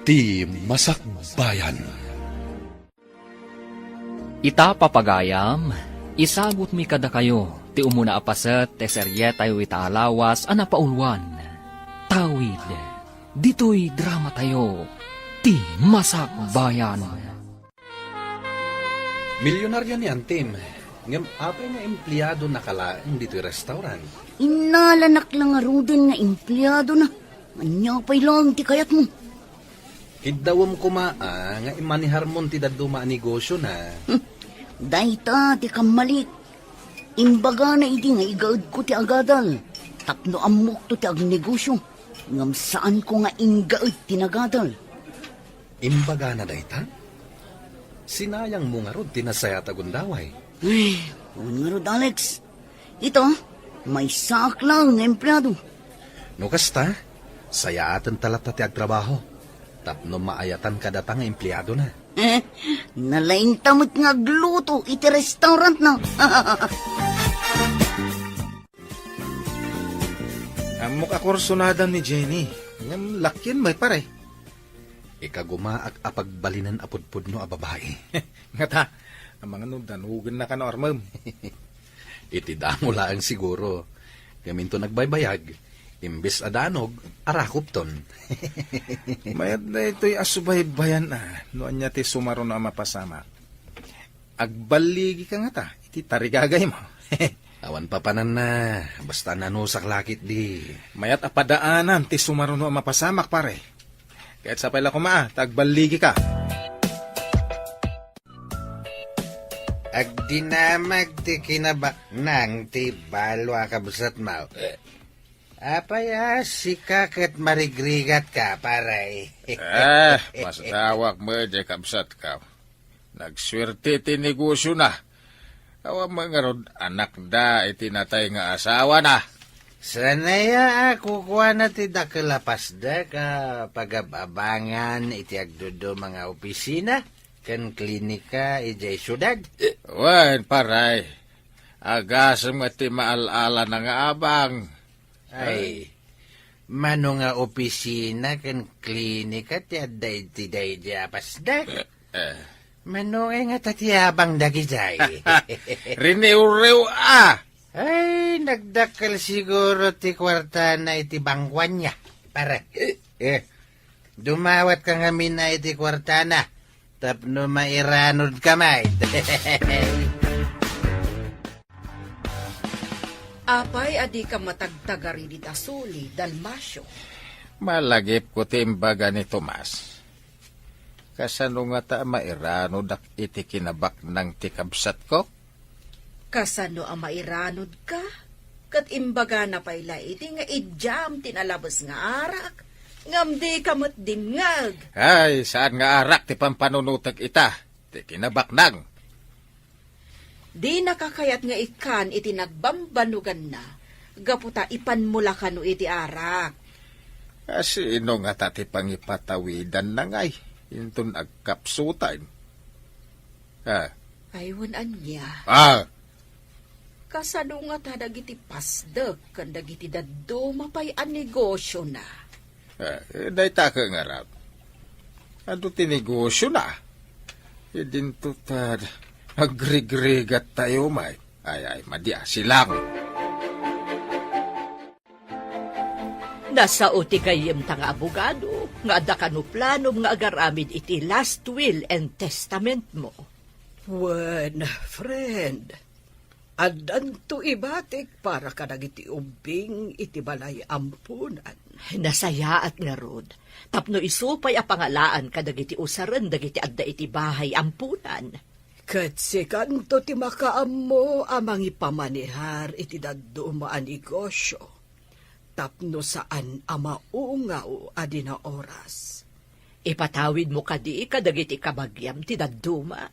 Ti Masakbayan. Ita papagayam, isagot mi kada kayo, ti umuna apaset, te seryetay wita alawas, anapaulwan. Tawid, dito'y drama tayo, ti Masakbayan. Milyonaryo ni Antim. Ngam apay nga empleyado nakalaang dito'y restaurant. Inalanak lang nga rudin nga empleyado na. Anyapay lang ti kayat mo. Kidawam kumaa nga imanihar mon ti daduma negosyo na. Dayta ti kamalik. Imbaga na iti nga igaad ko ti agadal. Tapno amok to ti agnegosyo. Ngam saan ko nga ingaad ti nagadal. Imbaga na dayta? Sinayang mo nga rod tinasaya tagundaway. Ay, nga rod Alex. Ito, may sak lang nga empleyado. No kasta, sayatan talata ti agtrabaho. Tapno maayatan kadatang nga empleyado na. Nalaing tamot nga gluto iti restaurant na. Amok akursunadan ni Jenny. Ngam lakyan may pare. Ikagumaak apagbalinan apudpud no a babae. Nga ta, ang mga nudanugan na ka na armam. Iti damo laang siguro. Gaminto nagbaybayag. Imbes adanog, arakupton. Mayad na ito'y asubay-bayan na. Noon niya ti sumaro na mapasama. Agbaligi ka nga ta. Iti tarigagay mo. Awan papanan na. Basta nanusak lakit di. Mayat apadaanan ti sumaro na mapasamak pare. Kahit sa pala kumaa, tagbaligi ka. Agdinamag ti kinabak nang ti balwa kabusat mau. Apaya sikakat marigrigat ka, paray. Masdawak mo, kabsat ka. Nagswerte ti negosyo na. Kawa mga rod, anak da, itinatay nga asawa na. Sanaya ako kuha na ti dakalapas da ka pagababangan iti agdudo mga opisina kan klinika ijay syudad. Wan, paray. Agasam nga ti maalala na nga abang. Ay, mano nga opisina kan klinika ti aday ti day di apasda. Mano nga tatiyabang dagijay. Riniw-rew Ay, nagdakal siguro ti kwarta na iti bangkwan niya. Para, dumawat ka nga mina iti kwarta na. Tapno mairanod kamay. Apay, adi ka matagtagari di tasuli, dalmasyo. Malagip ko timbaga ni Tomas. Kasano nga ta mairano dak iti kinabak ng tikabsat ko? Kasano ang mairanod ka? Kat imbaga na payla iti nga idyam tinalabas nga arak. Ngam di kamot dingag. Ay, saan nga arak ti pampanunutag ita? Ti kinabak nang. Di nakakayat nga ikan iti nagbambanugan na. Gaputa ipan mula kanu iti arak. Sino nga tati pangipatawidan na ngay? Intun agkapsutan. Aywan anya. Kasano nga ta dagiti pasdek kan dagiti daddo mapay an negosyo na. Day taka nga rap. Ano tinegosyo na? Idinto ta agrigrigat tayo may. Ay, madya silang. Nasa uti kayem ta nga abogado, nga ada ka no plano nga agaramid iti last will and testament mo. Wen, friend, adan to ibatik para ka nagiti ubing iti balay ampunan. Nasaya at nga rod, tapno isupay a pangalaan ka dagiti usaran dagiti adda iti bahay ampunan. Kat si kanto ti makaam mo amang ipamanihar iti daddo maan negosyo. Tapno saan amaungaw adi na oras. Ipatawid mo kadi kadagiti kabagyam ti dadduma.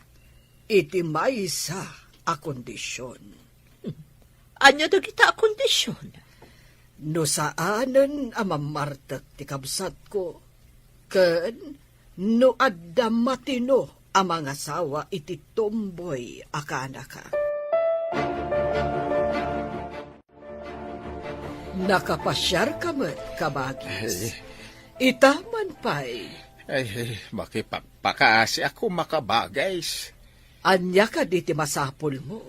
Iti maysa a kondisyon. Anya dagita a kondisyon? No saanen amamartak ti kabsat ko. Ken no adda matino ang mga asawa iti tomboy akana ka. Nakapasyar ka met, kabagis. Itaman pa'y Ay, makipagpakaasi ako makabagays. Anya ka di ti masapol mo.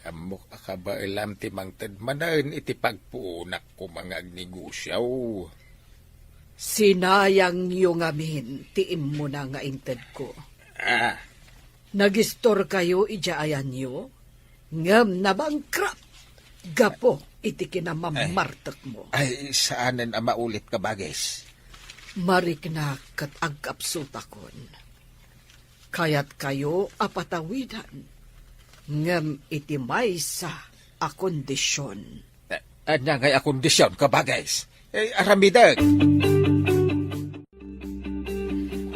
Amok ka ba ilam ti mang tadmanan iti pagpuunak ko mga negosyaw. Sinayang yung amin, tiim mo na nga inted ko. Ah, Nagistor kayo ijaayan nyo, ngam na bankrupt. Gapo, iti kinamamartak mo. ay, saanan ang maulit ka bagays? Marik na kat agkapsutakon. Kaya't kayo apatawidan, ngam iti maysa a kondisyon. Anya ngay a kondisyon ka bagays? Aramidag.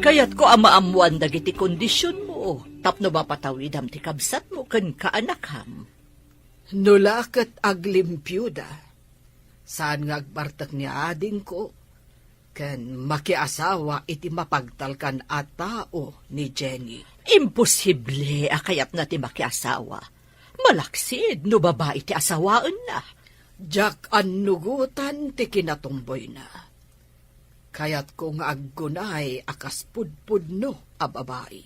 Kaya't ko amaamuan dagiti kondisyon mo, tapno mapatawidam ti kabsat mo ken kaanakham. Nulakat aglimpyuda, saan nga agbartak ni ading ko, ken makiasawa iti mapagtalkan a tao ni Jenny. Imposible akayat na ti makiasawa. Malaksid no babae ti asawaan na. Jak annugutan ti kinatumboy na. Kaya't kung aggunay akas pudpudno a babae.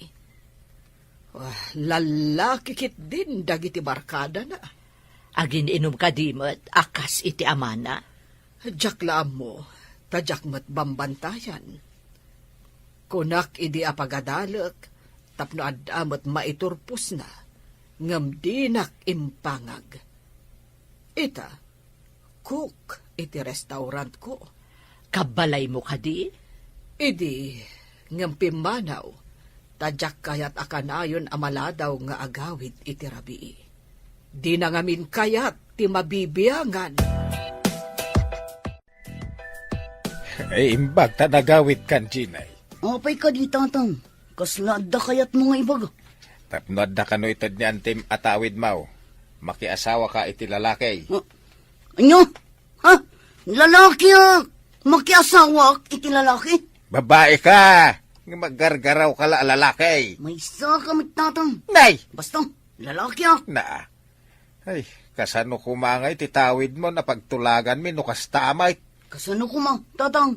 Lalaki kit din dagiti barkada na. Agin inom ka dimot, akas iti amana. Jak laam mo, tadyak mat bambantayan. Kunak idi apagadalek, tapno adamot maiturpos na, ngam dinak impangag. Ita, cook iti restaurant ko. Kabalay mo ka di? Idi, ngam pimanaw, tadyak kayat akanayon amaladaw nga agawid iti rabii. Di na ngamin kayat ti mabibiyangan. Imbag ta nagawit kan Ginay. Apay ka di, tatang. Kasla da kayat mo nga ibag. Tapnod na kano itad ni Antim atawid mau. Makiasawa ka iti lalaki. Anyo? Ha? Lalaki makiasawa iti lalaki? Babae ka! Maggargaraw ka la lalaki. May isa kamit, tatang. Nay! Basta, lalaki Na. Ay, kasano kumangay titawid mo na pagtulagan mi no kastamay. Kasano ko ma, tatang?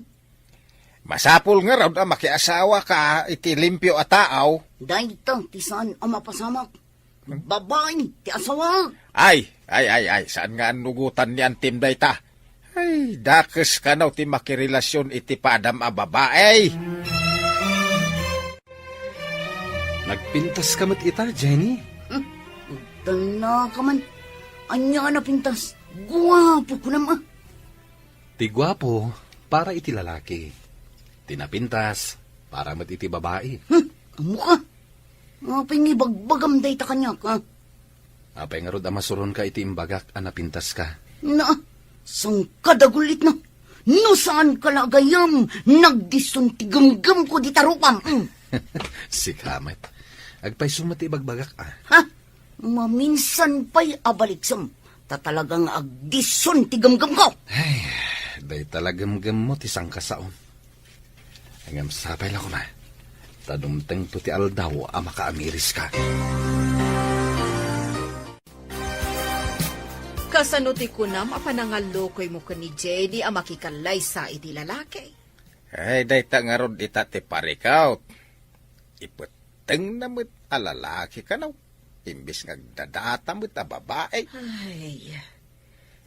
Masapul nga raw na makiasawa ka iti limpyo a taaw. Dahil ito, ti saan ang mapasamak? Babae, ti asawa. Ay, saan nga nugutan ni Antim dayta? Ay, dakes ka naw ti makirelasyon iti padam a babae. Nagpintas ka mat ita, Jenny. Tala ka man. Anya na pintas. Guwapo ko naman. Ti gwapo, para iti lalaki. Tinapintas, para mat iti babae. Amo ka. Apay ni bagbagam day ta kanya ka. Apay nga rod amasuron ka iti imbagak anapintas ka. Na, sang kadagulit na. No saan kalagayam, nagdison tigamgam ko di tarupam. Si Kamet. Agpay sumati bagbagak Ha? Maminsan pa'y abaliksam. Tatalagang agdison tigamgam ko. Ay, day talagamgam mo ti sangkasaon. Hanggang sapay lang ko na. Tadumteng to ti aldaw ang makaamiris ka. Kasano ti kunam apanangalokoy mo ka ni Jenny ang makikalay sa iti lalaki. Ay, dayta nga rod ita ti parikaw. Ipeteng na mo't alalaki ka naw. Imbis nga dadata mo't a babae. Ay,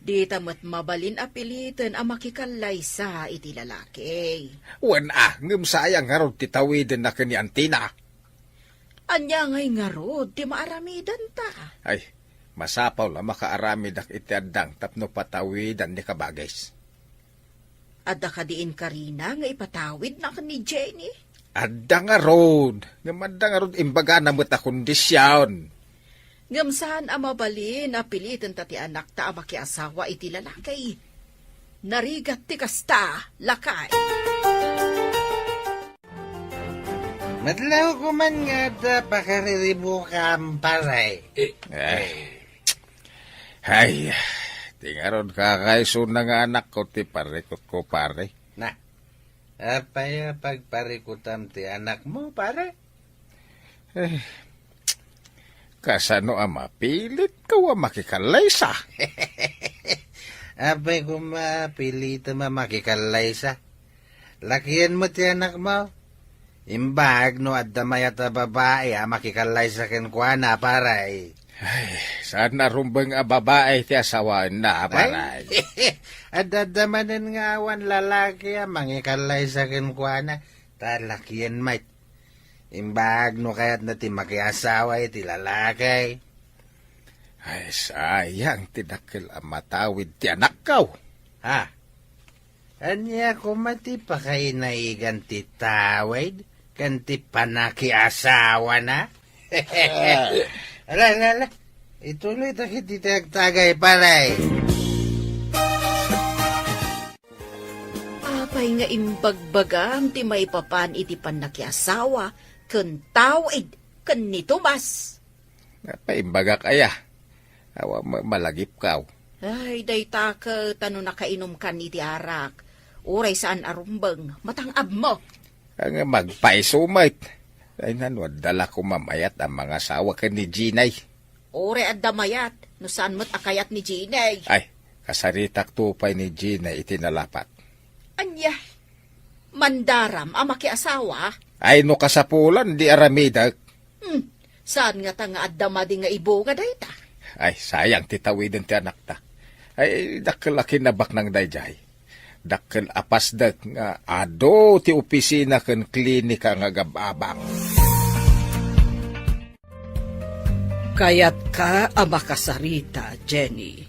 di tamat mabalin apilitan ang makikalay sa iti lalaki. Wan ngam sayang nga rod ti tawidin na kani Antina. Anya ngay nga rod, di maaramidan ta. Ay, masapaw la makaaramid ak iti addang tapno patawidan ni kabagays. Adda ka diin karina nga ipatawid na ka ni Jenny. Adda nga rod. Adda nga rod imbaga na mo't a kondisyon. Ngamsaan ang mabalin apilitan ta ti anak ta ang makiasawa iti lalaki. Narigat ti kasta, lakay. Madlaw ko man nga da pakariribo ka ang paray. Ay, tingaron kakaiso na nga anak ko ti parikot ko pare. Na, apaya pagparikutam ti anak mo, pare? Kasano ang mapilit ka wa makikalay sa? Apay ko mapilita makikalay sa. Lakihan mo ti anak mo. Imbag no at damayat na babae makikalay sa kenkwana paray. Ay, saan narumbang a babae ti asawaan na, paray? At dadamanin nga awan lalaki mangikalay sa kenkwana. Talakiyan mate. Imbag no kayat na ti makiasawa iti lalaki. Ay, sayang tinakil ang matawid ti anak kaw. Ha? Anya ko mati pa kayo naigan ti tawid? Kanti panakiasawa na? Ala. Ituloy ta kiti tagay paray. Apay nga imbagbagam ti may papan iti panakyasawa, ken tawid, ken ni Tomas. Paimbagak aya. Awa malagip kaw. Ay, dayta ka tano nakainom kan iti arak. Uray saan arumbang, matangab mo. Ang magpaisumait. Ay nanwad dala ko mamayat ang mga asawa ka ni Ginay. Uray at damayat, no saan mo't akayat ni Ginay. Ay, kasaritak tupay ni Ginay itinalapat. Anya, mandaram ang makiasawa. Ay no kasapulan di aramidag. Saan nga ta nga at damadi nga ibo nga dayta? Ay, sayang titawidin ti anak ta. Ay, dakalaki na bak ng dayjay. Dakal apasdag nga ado ti opisina ken klinika nga gababang. Kayat ka ang makasarita, Jenny.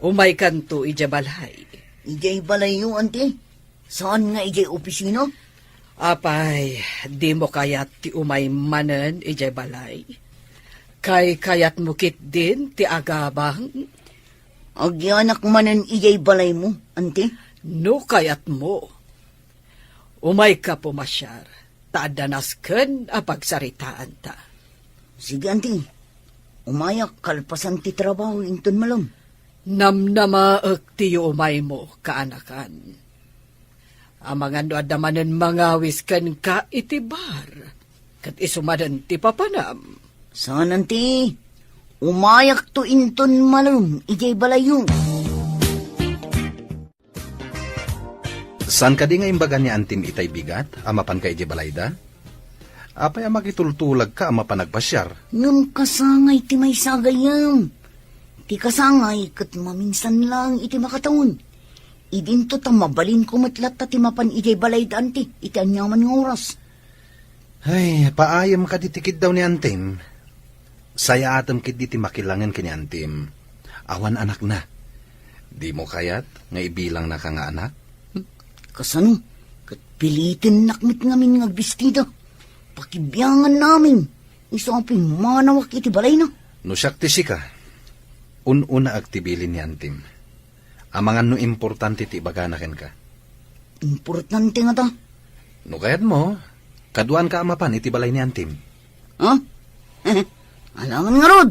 Umay kanto ijabalay. Ijay balay yung ante. Saan nga ijay opisina? Apay, di mo kayat ti umay manen ijabalay. Kayat mo kit din ti agabang. Agyanak manan ijay balay mo, ante. No kayat mo. Umay ka pumasyar. Taadanas ken a pagsaritaan ta. Sige, ante. Umayak kalpasan ti trabaho inton malam. Namnamaak ti umay mo kaanakan. Ang mga noadamanen mangawis ken ka itibar. Kat isumadan ti papanam. Saan, ante? Umayak to inton malam, ijay balay yung. San ka di nga imbaga ni Antim itay bigat, amapan ka ije balayda? Apay makitultulag ka amapan nagpasyar. Ngam kasangay ti may sagayam. Ti kasangay kat maminsan lang iti makataon. Idinto ta mabalin kumatlat ta ti mapan ijay balayda anti, iti anyaman nga oras. Ay, paayam ka ditikid daw ni Antim. Saya atam kid di ti makilangan kini Antim. Awan anak na. Di mo kayat nga ibilang na ka nga anak? Kasano? Kat pilitin nakmit ngamin nga bestida. Pakibiyangan namin. Isapin manawak iti balay na. No siyak ti sika. Una aktibilin ni Antim. Amangan no importante ti baganaken ka. Importante nga ta. No kayat mo, kaduan ka amapan iti balay ni Antim. Ha? Alangan nga rod.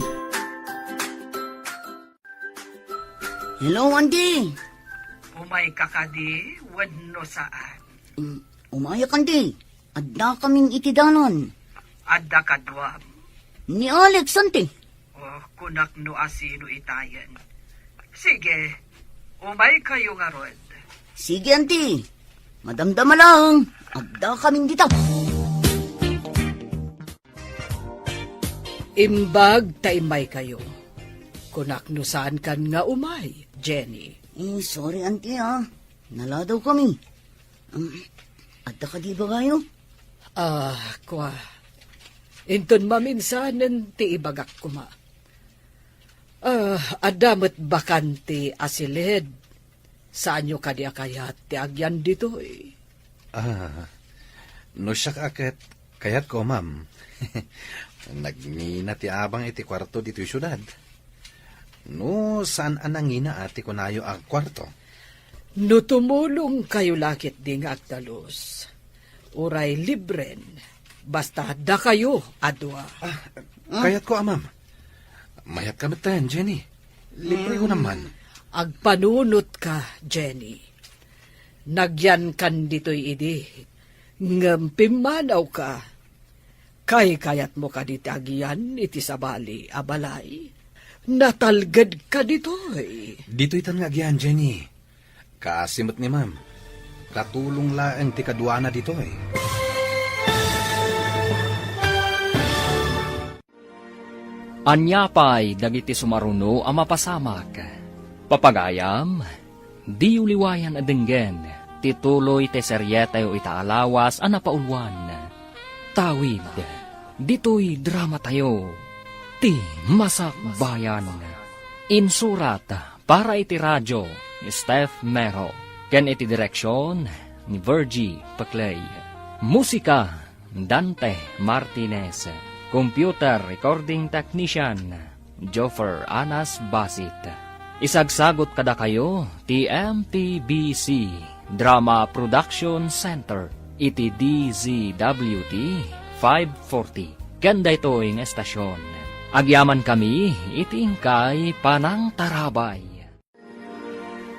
Hello, auntie. Umay kakadi, wadno saan. Umayak, auntie. Adda kaming itidanan. Adda kadwam. Ni Alex, auntie. O kunak no asino itayan. Sige, umay kayo nga rod. Sige, auntie. Madamdama lang. Adda kaming dito. Imbag taimay kayo. Kunak no saan kan nga umay, Jenny. Sorry, auntie, ha. Naladaw kami. Adda ka di ba kayo? Kwa. Inton maminsanan ti ibagak kuma. Adamat bakanti asilid. Saan nyo kadi akayat ti agyan dito eh. No siyak aket, kayat ko, ma'am. Nagnina ti abang iti kwarto dito yung syudad. No, saan anangina ati kunayo ang kwarto? No tumulong kayo lakit di nga agdalos. Uray libren. Basta da kayo, adwa. Kayat ko, ma'am. Mayat kami tayo, Jenny. Libre ko naman. Agpanunot ka, Jenny. Nagyan kan dito'y idi. Ngampimanaw ka. Kayat mo ka ditagian iti sabali abalay. Natalgad ka dito'y. Dito itan nga agyan, Jenny. Kasimot ni ma'am. Katulong laeng ti kaduana dito eh. Anyapay dagiti sumaruno a mapasamak. Papagayam, di uliwayan adenggen, tituloy te seryetayo itaalawas a napaulwan. Tawid, dito'y drama tayo, ti Masak Bayan. Insurat para iti radyo, ni Steph Mero, ken iti direksyon, ni Virgie Paclay. Musika, Dante Martinez. Computer Recording Technician, Joffer Anas Basit. Isagsagot kada kayo, TMTBC, Drama Production Center, iti DZWT 540. Kanda ito ang estasyon. Agyaman kami, iti ingkay Panang Tarabay.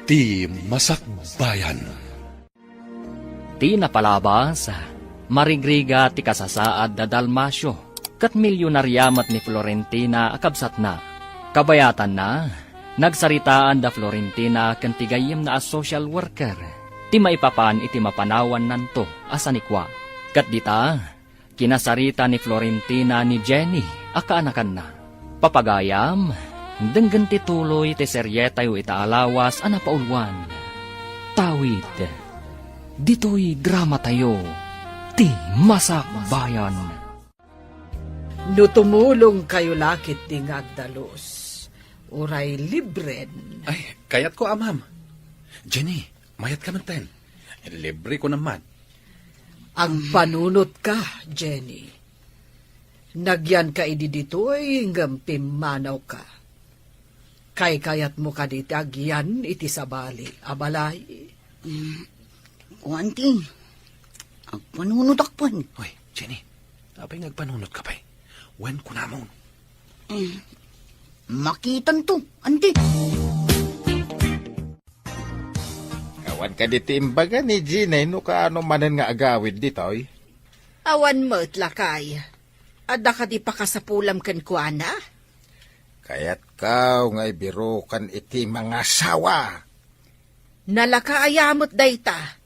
Ti Masak Bayan. Ti napalabas, marigriga ti kasasaad da Dalmasyo, kat milyonaryamat ni Florentina akabsat na. Kabayatan na, nagsaritaan da Florentina ken tigayem na as social worker. Ti maipapan iti mapanawan nanto asanikwa. Kat dita, kinasarita ni Florentina ni Jenny akaanakan na. Papagayam, denggan ti tuloy ti seryetayo itaalawas a napaulwan. Tawid, dito'y drama tayo, ti Masak Bayan. No tumulong kayo lakit di ngagdalos, uray libren. Ay, kayat ko, amam. Jenny, mayat ka man ten. Libre ko naman. Ang panunot ka, Jenny. Nagyan ka idi dito'y hinggang pimanaw ka. Kay kayat mo ka diti agyan iti sabali, abalay. Kuwanti, agpanunod akpan. Hoy, Jenny, apay nagpanunot ka pa'y. Wen ko namon. Makitan to, ante. Kawan ka diti imbaga ni Ginay no kaano manen nga agawid ditoy. Awan mo't lakay. Adda ka di pa kasapulam ken kuana? Kaya't kaw nga ibiro kan iti mga sawa. Nalakaayamot dayta.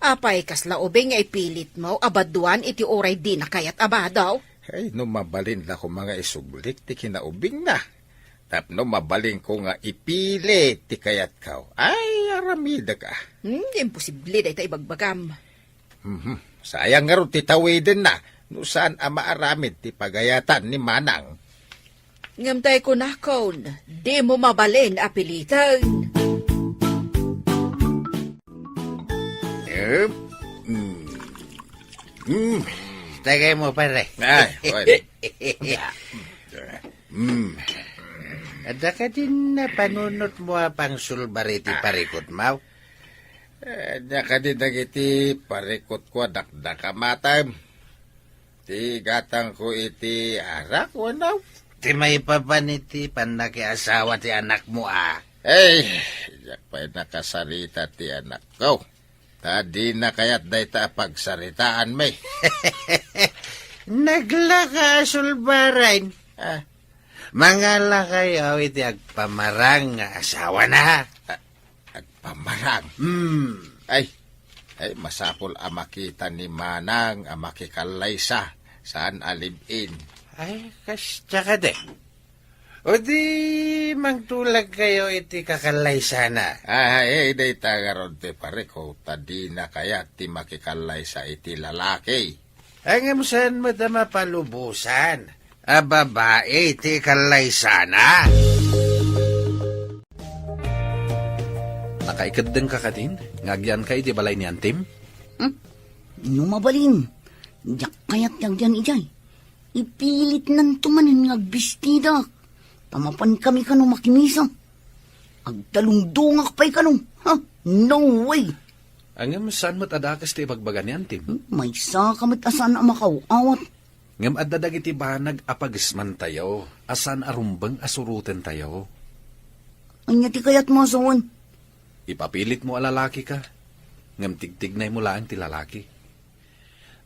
Apay kasla ubing nga ipilit mo, abaduan iti oray di na kayat abadaw. Ay, no mabalin la ko mga isuglik ti kinaubing na. Tapno mabalin ko nga ipili ti kayat kaw. Ay, aramida ka. Imposible dayta ibagbagam. Sayang nga ron ti tawiden na. No saan ama aramid ti pagayatan ni Manang. Ngamtay ko na kon, di mo mabalin apilitan. Tagay mo, pare. Ay, pwede. Ada ka din na panunot mo pang sulbariti parikot mau. Daka di dagiti parikot ko dakdaka matam. Ti gatang ko iti arak wanaw. Ti may papaniti panaki asawa ti anak mo Ay, yak pa'y nakasarita ti anak ko. Tadi na kayat dayta pagsaritaan may. Naglaka sulbaran. Mangala kayo iti agpamarang nga asawa na. At pamarang. Ay, masapol ang makita ni Manang ang makikalaysa saan alibin. Ay, kasya ka de. O di magtulag kayo iti kakalay sana. Ay, day tagaron ti pariko, tadi na kaya ti makikalaysa iti lalaki. Ang saan mo da mapalubusan? A babae iti kalay sana. Nakaikadeng ka ka din? Ngagyan kay di balay ni Antim? Numabalin. Diyak kayat yang dyan ijay. Ipilit nan tumanin ng agbistida. Tamapan kami kanong makimisa. Agdalungdungak pa'y kanong. Ha? No way. Angam saan mo't adakas ti ibagbaga ni Antim? May sa kamit asan ang makawawat. Ngam adadag iti banag apagisman tayo, asan arumbang asuruten tayo. Anya ti kayat mo asawan. Ipapilit mo alalaki ka. Ngam tigtignay mo lang ti lalaki.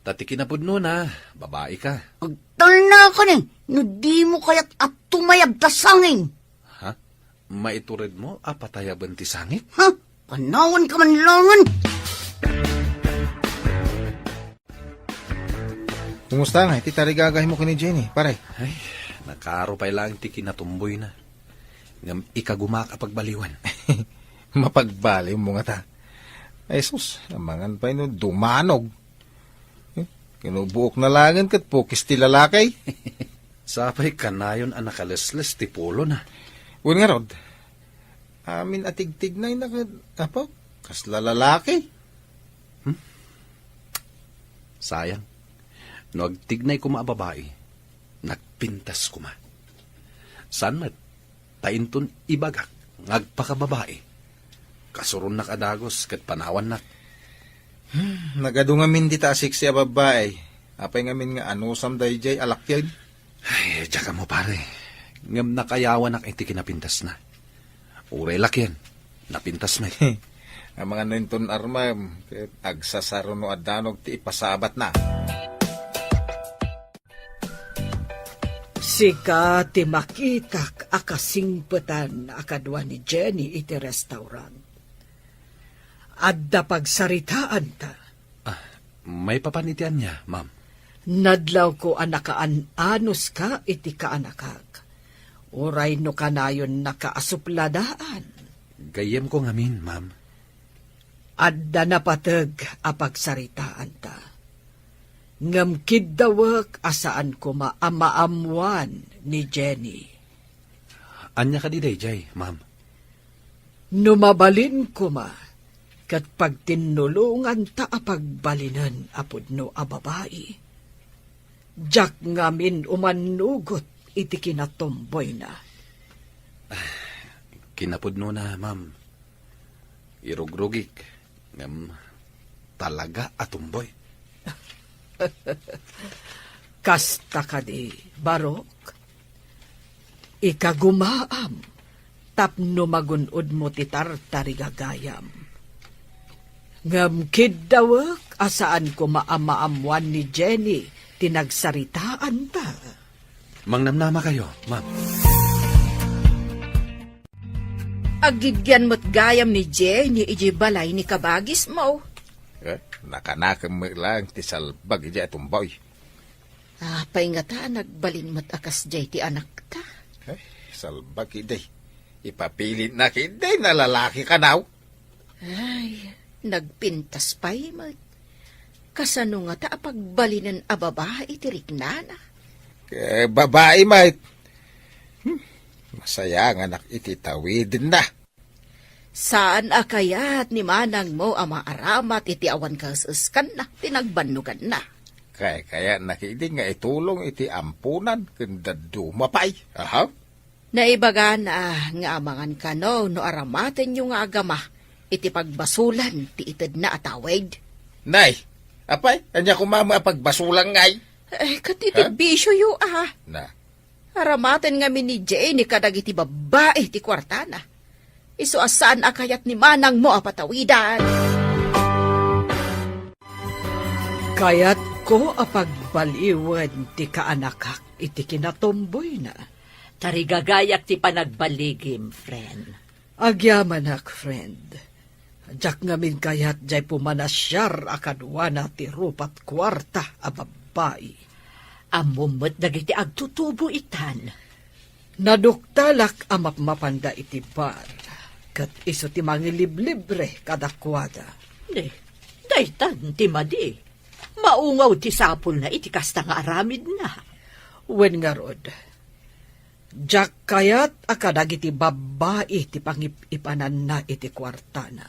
Tati kinapudno na, babae ka. Agtal na ka ni. No di mo kayat at tumayab ta sangin. Ha? Maiturid mo, apatayaban ti sangit? Ha? Panawan ka man langan. Kumusta nga? Iti tarigagahin mo ka ni Jenny, pare. Ay, Nakaropay lang ti kinatumboy na. Ngam ikaguma kapag baliwan. Mapagbali mo nga ta. Ay sus, amangan pa ino dumanog. Kinubuok na langan kat pukis ti lalakay. Sapay kanayon ang nakalesles ti polo na. Un nga rod, amin atigtig na yung kasla lalaki. Sayang. No agtignay ko maababae, nagpintas ko ma. San mat, tainton ibagak, ngagpakababae. Kasuron na kadagos, kat panawan na. Nagado nga min di tasik siya babae. Apay nga min nga anusam dayjay alakyan. Ay, tsaka mo pare. Ngam nakayawan na iti kinapintas na. Uray lakyan, napintas na. Ang mga ninton armam, agsasaro no adanog ti ipasabat na. Sika ti makitak akasingpetan akadwa ni Jenny iti restaurant. Adda pagsaritaan ta. May papanitian niya, ma'am. Nadlaw ko anakaanos ka iti kaanakag. Uray no kanayon nakaasupladaan. Gayem ko ngamin, ma'am. Adda napatag apagsaritaan ta. Ngam kiddawak asaan ko maamaamuan ni Jenny. Anya ka di dayjay, ma'am. Numabalin ko ma, kat pagtinulungan ta apagbalinan apod no a babae. Jak ngamin umanugot iti kinatomboy na. Kinapudno na, ma'am. Irugrugik. Ngam talaga atumboy. Kasta ka di, Barok. Ikagumaam, tapno magunod mo ti tartarigagayam. Ngam kiddawak, asaan ko maamaamuan ni Jenny, tinagsaritaan ta. Mangnamnama kayo, ma'am. Agigyan mo't gayam ni Jenny iji balay ni kabagis mo. Nakanakam mo lang ti salbag ija tumboy. Pay nga ta, nagbalin mo't akas jay ti anak ta. Salbag iday. Ipapilit na kiday na lalaki ka now. Ay, nagpintas pa'y mo't. Kasano nga ta apagbalinan a babae ti riknana. Babae mait. Masaya nga nak ititawidin na. Saan akayat ni manang mo ama aramat iti awan kasuskan na, tinagbanugan na. Kaya nakidi nga itulong iti ampunan kanda dumapay. Aha. Naibaga na nga amangan ka no aramaten yung nga agama iti pagbasulan ti ited na atawid. Nay, apay, anya kumama pagbasulang ngay. Katitid bisyo yu Na, Aramaten nga ni Jay ni kadag iti babae ti kwartana. Iso asaan akayat ni manang mo apatawidan. Kayat ko apagbaliwan ti kaanakak iti kinatomboy na. Tarigagayak ti panagbaligim, friend. Agyamanak, friend. Jak ngamin kayat jay pumanasyar akadwana ti rupat kwarta a babae. Amumot dagiti agtutubo itan. Naduktalak amapmapanda iti bar. Kat iso ti mangiliblibre kadakwada. Daytan ti madi. Maungaw ti sapul na iti kasta nga aramid na. Wen nga rod. Jak kayat akadag iti babae ti pangipanan na iti kwartana.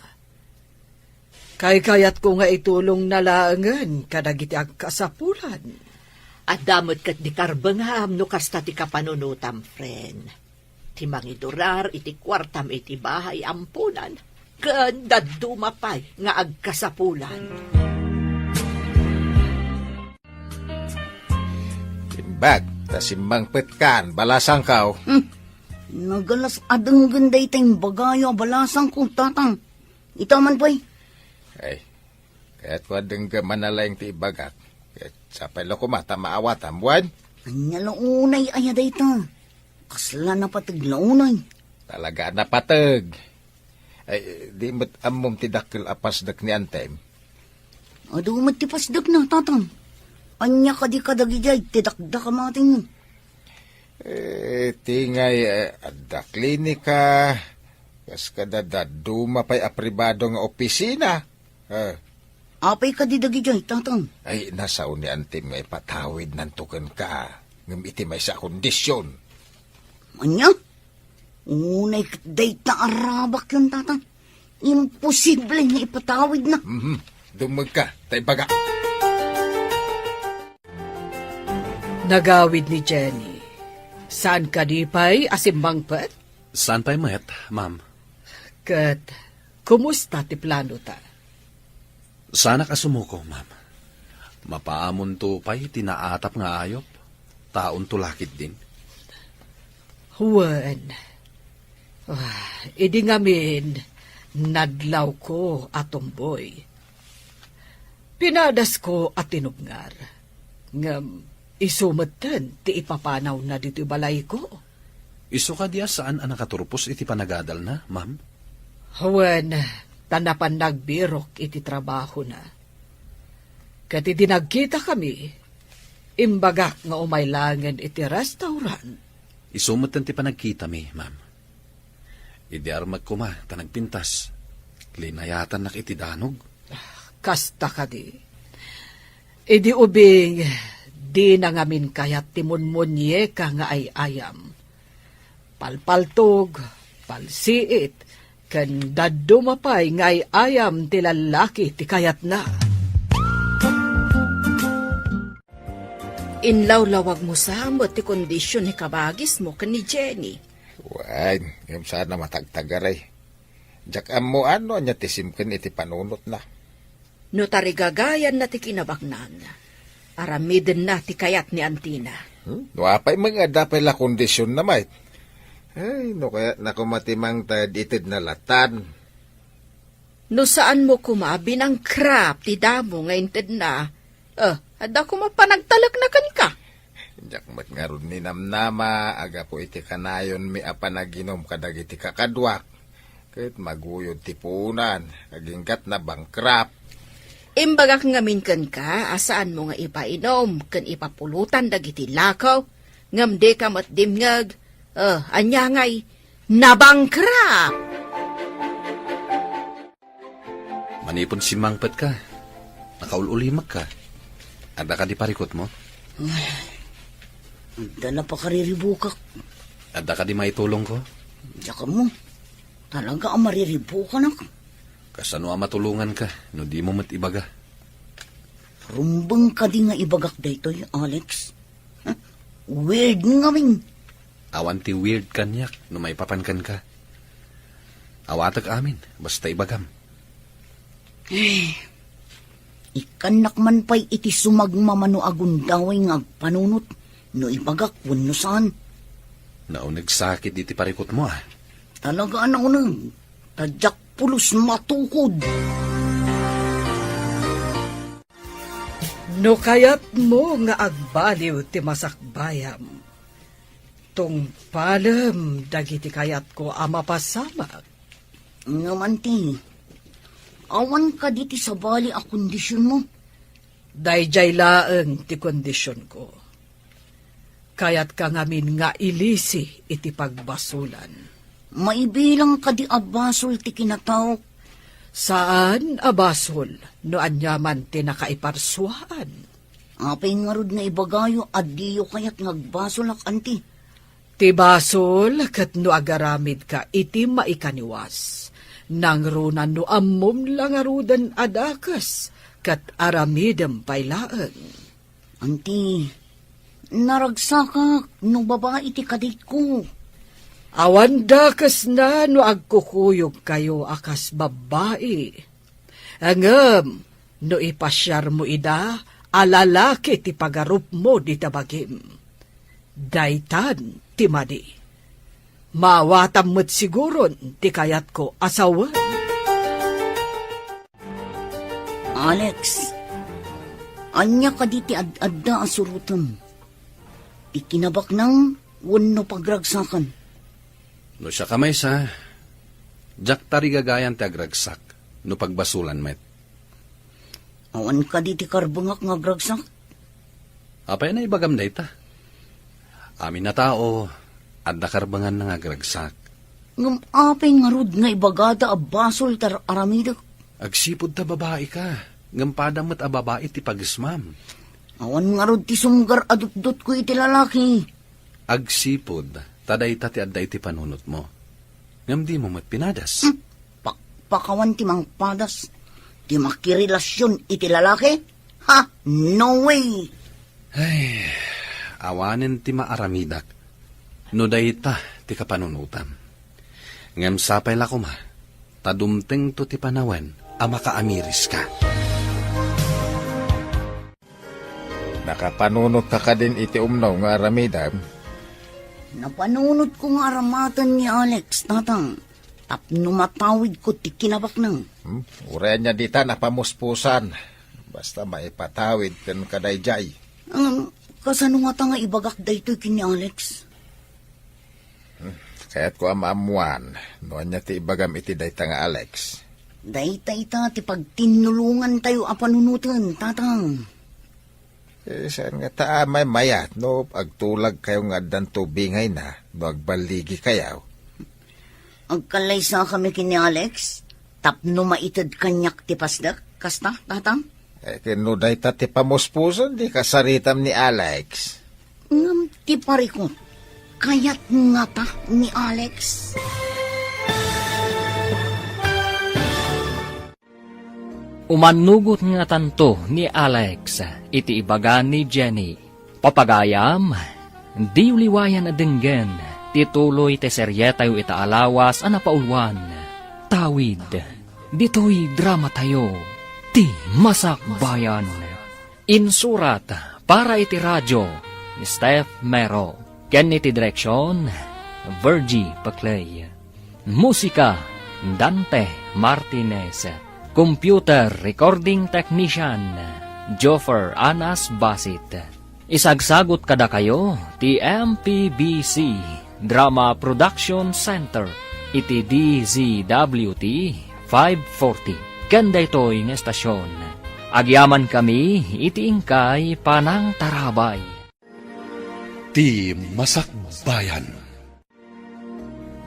Kayat ko nga itulong nalangan kadag iti agkasapulan. At damot kat di karbangam no kasta ti kapanunutam, friend. Ti mangidurar iti kwartam iti bahay ampunan. Kanda dumapay nga agkasapulan. timbag, tasimbang petkan, balasang kao. Nagalas adang ganday tayong bagayo balasang ko tatang. Itaman po'y. Ay, kaya't wadeng manalayang ti ibagat. Kaya't sapay lo kumata maawat ambuan. Anya launay ayaday ta. Kasla na pataglaunay. Talaga na patag. Ay, di mo't amom ti dakil apasdak ni Antem. Ado matipasdag na tatang. Anya ka di kadagijay tidakda ka mating. Tingay adda klinika, kas kadada duma pa'y apribado nga opisina. Apay ka di dagi jay, tatang. Ay, nasa ni Antim nga ipatawid nantukan ka. Ngam iti may sa kondisyon. Anya? Unay date na arabak yun, tatang. Imposible nga ipatawid na. Dumag ka, tay baga. Nagawid ni Jenny. Saan ka di pa'y asimbangpet? Saan pa'y met, ma'am? Kat, kumusta ti plano ta? Sana ka sumuko, ma'am. Mapaamon to pa'y tinaatap nga ayop. Taon tulakit din. Huwan. Idi ngamin, nadlaw ko atomboy. Pinadas ko at tinubngar. Ngam, isumatan ti ipapanaw na dito balay ko. Iso ka diya saan ang nakaturpos iti panagadal na, ma'am? Huwan, tanapan nagbirok iti trabaho na. Kati dinagkita kami, imbagak nga umaylangan iti restaurant. Isumatan ti panagkita mi, ma'am. Idi armag ko ma, tanagpintas. Linayatan nak iti danog. Kasta ka di. Idi ubing, di na ngamin kayat timunmunye ka nga ay ayam. Palpaltog, palsiit, kan dadumapay nga ay ayam ti lalaki ti kayat na. Inlawlawag mo samot ti kondisyon ni kabagis mo kan ni Jenny. Wan, ngam sana matagtagaray. Jak mo ano anya tisimken iti panunot na. No tarigagayan na ti kinabaknan. Aramiden na ti kayat ni Antina. Wapay mga dapay la kondisyon na may. Ay, no kaya nakumatimang tad itid na latan. No saan mo kumabi ng crap ti damo ngayon tid na. Ada ko mapanagtalak na kan ka. Jak mat nga ron ni namnama, aga po iti kanayon mi apanaginom kadag iti kakadwak. Kahit maguyod ti punan, kagingkat na bangkrap. Imbagak ngamin kan ka, asaan mo nga ipainom, kan ipapulutan dagiti lakaw, ngam de ka matdimngag, anya ngay, nabangkrap! Manipon si mangpet ka. Nakaululimag ka. Ada ka di parikot mo? Dala pa kariribukak. Ada ka di maitulong ko? Diyan mo. Talaga ang mariribukan ako. Kasano ang matulungan ka, no di mo matibaga. Rumbang ka di nga ibagak dayto, Alex. Weird nga min. Awan ti weird kanyak, no may papankan ka. Awatag amin, basta ibagam. Ikanak man pa'y iti sumagmamano agundaway nga panunot. No ibagak, wano saan. Naunag sakit iti parikot mo ah. Talaga na unang. Tadyak pulos matukod. No kayat mo nga agbaliw ti masakbayam. Tung palem dagiti kayat ko amapasamak. Ngaman ti, awan ka diti sa bali a kondisyon mo. Dayjay laeng ti kondisyon ko. Kayat ka ngamin nga ilisi iti pagbasulan. Maibilang ka di abasol ti kinatawak. Saan abasol no anyaman ti nakaiparsuhan? Apay nga rod na ibagayo adiyo kayat ngagbasol ak anti. Ti basol kat no agaramid ka iti maikaniwas. Nang runan no ammom lang arudan adakas kat aramidem paylaan. Anti, naragsaka no babae ti kadit ko. Awan dakas na no agkukuyog kayo akas babae. Angam, no ipasyar mo ida, alalaki ti pagarup mo di tabagim. Daytan ti madi. Mawatam mo't siguron ti kayat ko asawan. Alex, anya ka di ti ad-adda asurutan. Ti kinabak nang wano pagragsakan. No siya kamay sa, jak tarigagayan ti agragsak, no pagbasulan met. Awan ka di ti karbangak nga gragsak. Apay na ibagam na ita. Amin na tao, at nakarbangan na nga gragsak. Ngam apay nga rod nga ibagada a basol tar aramidak. Agsipod ta babae ka. Ngampada mo't a babae ti pagismam. Awan nga rod ti sumgar adut-dut ko iti lalaki. Agsipod, taday ti adday ti panunot mo. Ngam di mo mo't pinadas. Pakawan ti mang padas. Ti makirelasyon iti lalaki? Ha? No way! Ay, awanin ti maaramidak. No dayta ti kapanunutan. Ngam sapay la kuma, tadumteng to ti panawen, a makaamiris ka. Nakapanunot ka din iti umnaw nga aramidam. Napanunod ko nga aramatan ni Alex, tatang. Tapno matawid ko ti kinabak nang. Uray niya dita napamuspusan. Basta maipatawid kan kadayjay. Kasano nga ta nga ibagak daytoy kini Alex? Kaya't ko amamuan. Noon niya ti ibagam iti dayta nga Alex. Daytay ta ti pagtinulungan tayo a panunutan, tatang. Saan nga ta may mayat no agtulag kayo nga dan tubingay na no agbaligi kayaw. Agkalay sa kami kini Alex, tapno maitad kanyak ti pasdak, kasta, tatang? Kino dayta ti pamuspusan di kasaritam ni Alex. Ngam ti parikot, kayat nga ta ni Alex. Umanugot nga tanto ni Alex, iti ibaga ni Jenny. Papagayam, di uliwayan adenggen, tituloy te seryetayo itaalawas anapaulwan. Tawid, dito'y drama tayo, ti Masak Bayan. Insurat, para iti radyo, ni Steph Mero. Ken iti direksyon, Virgie Paclay. Musika, Dante Martinez. Computer Recording Technician, Joffer Anas Basit. Isagsagot kada kayo, ti MPBC, Drama Production Center, iti DZWT 540. Kanda ito'y ng estasyon. Agyaman kami, iti ingkay panang tarabay. Ti Masak Bayan.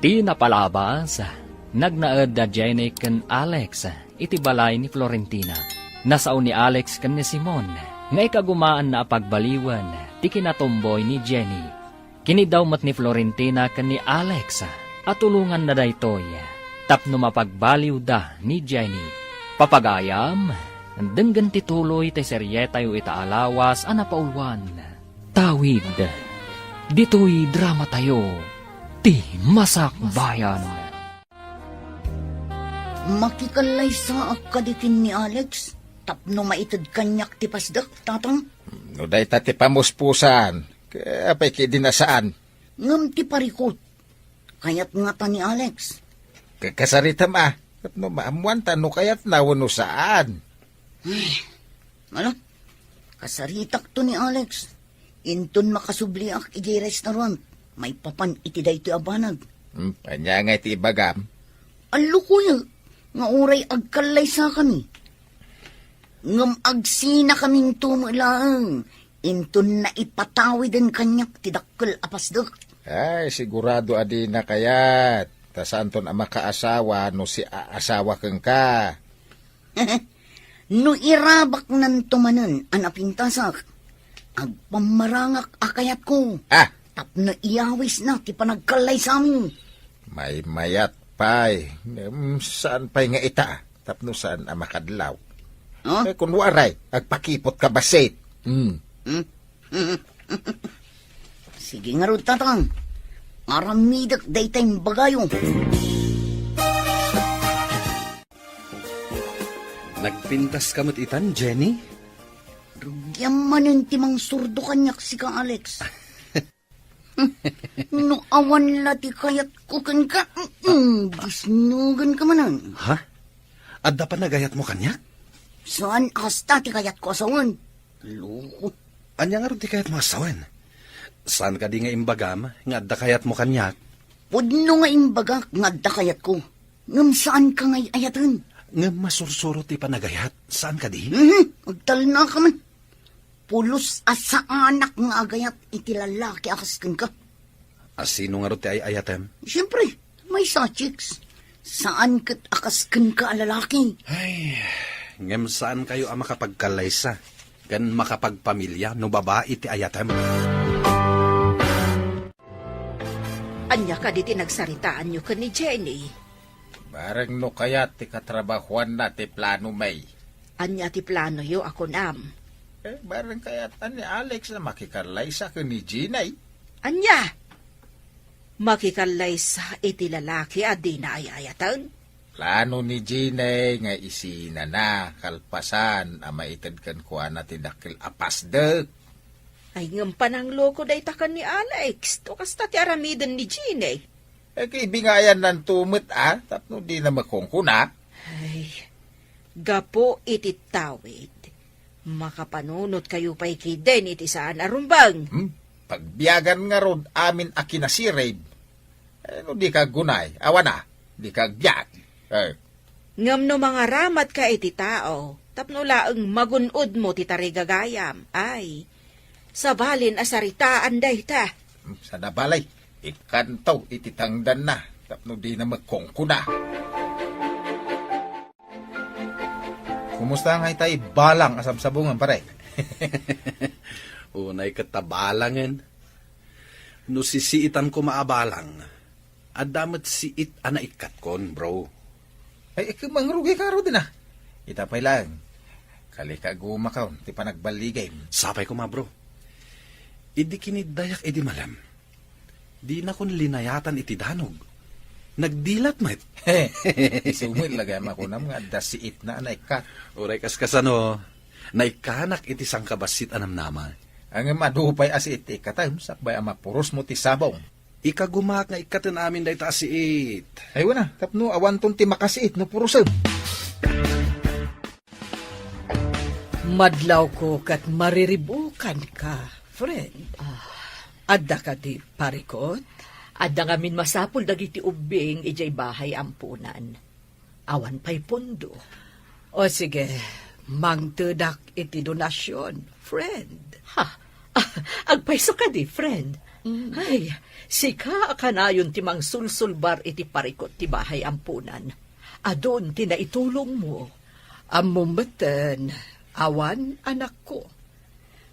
Ti napalabas, nagnaed da Jenny ken Alex, iti balay ni Florentina. Nasao ni Alex ken ni Simon, nga ikagumaan na pagbaliwan, ti kinatumboy ni Jenny. Kinidaw mat ni Florentina ken ni Alex, at tulungan na daytoy, tapno mapagbaliw da ni Jenny. Papagayam, denggan tituloy ti seryetayo itaalawas anapaulwan. Tawid, dito'y drama tayo, ti Masak Bayan. Makikalay sa akadikin ni Alex, tapno maitad kanyak ti pasdak, tatang. No dayta ti pamuspusan. Kaya pa'y kidinasaan. Ngam ti parikot, kayat nga ta ni Alex. Kasaritam at no maamuan ta no kayat nawano saan. Ano? Kasaritak to ni Alex. Inton makasubliak iti restaurant. May papan iti dayto abanag. Panya nga iti ibagam. Alo kuya, nga uray agkalay sa kami. Ngam agsina kaming tumulang. Inton na ipatawid ang kanyak ti dakkel apasdak. Ay, sigurado adi na kayat. Tasanton ang makaasawa no si aasawa kang ka. No irabak nan tumanan anapintasak. Agpamarangak akayat ko. Tapno iyawis na ti panagkalay sa amin. May mayat pay. Saan pay nga ita? Tapno saan ang makadlaw? Huh? Kunwaray, agpakipot ka basit. Sige nga ro, tatang. Aramidak daytay bagayo. Nagpintas kamot itan, Jenny? Yamanin timang surdo kanyak si ka Alex. No awan lati kayat kukan ka. Disnugan ka manan. Ha? At dapat nagayat mo kanya? Saan hasta ti kayat ko asawan? Loko. Anya nga rin ti kayat mo asawan? Saan ka di nga imbagam, nga adda kayat mo kanyak? Pudno nga imbagak nga adda kayat ko. Ngam saan ka ngay ayatan? Nga masursuro ti panagayat, saan ka di? Agtal na ka man. pulos asa anak nga agayat iti lalaki akasken ka. Sino nga ro ti ay ayatem? Siyempre, may sa chicks. Saan kat akasken ka lalaki? Ay, ngem saan kayo ang makapagkalaysa? Gan makapagpamilya no babae ti ayatem? Anya ka di tinagsaritaan nyo ka ni Jenny. Barang no kaya ti katrabahuan na ti plano may. Anya ti plano yo ako nam. Barang kaya ni Alex na makikarlaysa ka ni Ginay. Anya? Makikalay sa iti lalaki at di na ayayatan. Plano ni Ginay nga isina na kalpasan ama itad kan kuha na ti dakil apasdek. Ay ngam panang loko day takan ni Alex. To kasta ti aramidan ni Gine. Kaibingayan ng tumit tapno di na makungkuna. Ay, gapo iti tawid. Makapanunot kayo pa'y kiden iti saan arumbang. Pagbiyagan nga ron amin akinasirib. No di ka gunay, awan na, di ka biyag. Ngam no mga ramat ka iti tao, tapno laeng magunod mo ti tarigagayam. Ay, sabalin asaritaan day ta. Sa nabalay, ikantaw iti tangdan na, tapno di na magkungkuna. Kumusta nga itay balang asabsabungan pare? Unay katabalangan. No sisiitan ko maabalang. Adamat siit anaikat kon, bro. Ay, mangrugi ka ro din Itapay lang. Kalika gumakaw, ti panagbaligay. Sapay ko bro. Idi kinidayak idi malam. Di na kon linayatan iti danog. Nagdilat met. Isumil lagay makunam nga dasiit na anaikat. Uray kaskasano. Naikanak iti sangkabasit anam nama. Ang madupay as iti katam sakbay ama puros mo ti sabong. Ikagumak nga ikatan amin day taasiit. Ay wana, tapno awan ton ti makasiit no purusem. Madlaw ko kat mariribukan ka, friend. Adda ka di parikot? Adda ngamin masapul dagiti ubing ijay bahay ampunan. Awan pa'y pundo. O sige, mangtedak iti donasyon, friend. Ha? Agpaiso ka di, friend. Ay, sika kanayon ti mang sulsulbar iti parikot ti bahay ampunan. Adon ti naitulong mo. Amumeten, awan anak ko.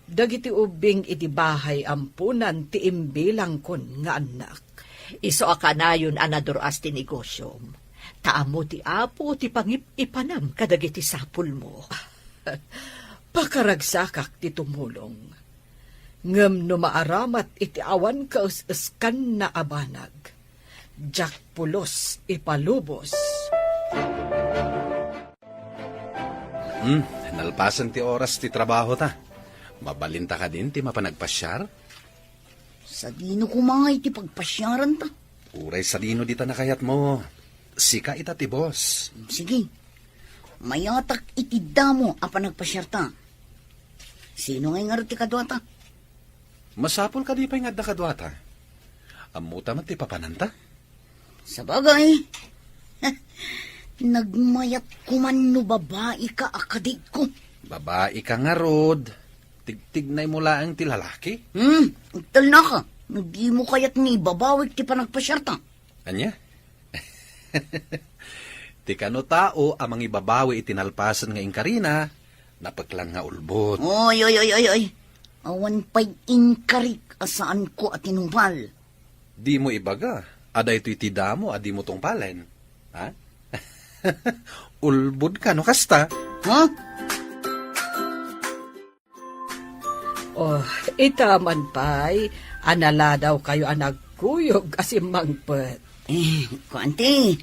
Dagiti ubing iti bahay ampunan ti imbilang kon nga anak. Iso akanayon anaduras ti negosyom. Taamo ti apo ti pangip-ipanam kadagiti sapul mo. Pakaragsakak ti tumulong. Ngem no maaramat iti awan kaus-uskan na abanag. Jak pulos ipalubos. Nalpasan ti oras ti trabaho ta. Mabalinta ka din ti mapanagpasyar. Sa dino ko mga iti pagpasyaran ta. Uray sa dino dita nakayat mo. Sika ita ti boss. Sige, mayatak iti damo apan nagpasyar ta. Sino ngay nga ti kadwa ta? Masapol ka di pa'y nga kadwata. Amuta man ti papananta. Sa bagay, nagmayat kuman no babae ka akadig ko. Babae ka nga rod. Tigtignay mo laang ti lalaki. Tal na ka. Di mo kayat ni babawik ti panagpasyarta. Anya? Ti kano tao amang ibabawi itinalpasan nga inkarina, napaglang nga ulbot. Oy. Awan pa'y inkarik asaan ko at inumpal. Di mo ibaga. Ada ito itidamo, adi mo tong palen. Ha? Ulbod ka no kasta. Ha? Oh, itaman pa'y anala daw kayo anagkuyog asim mangpet. Kuante,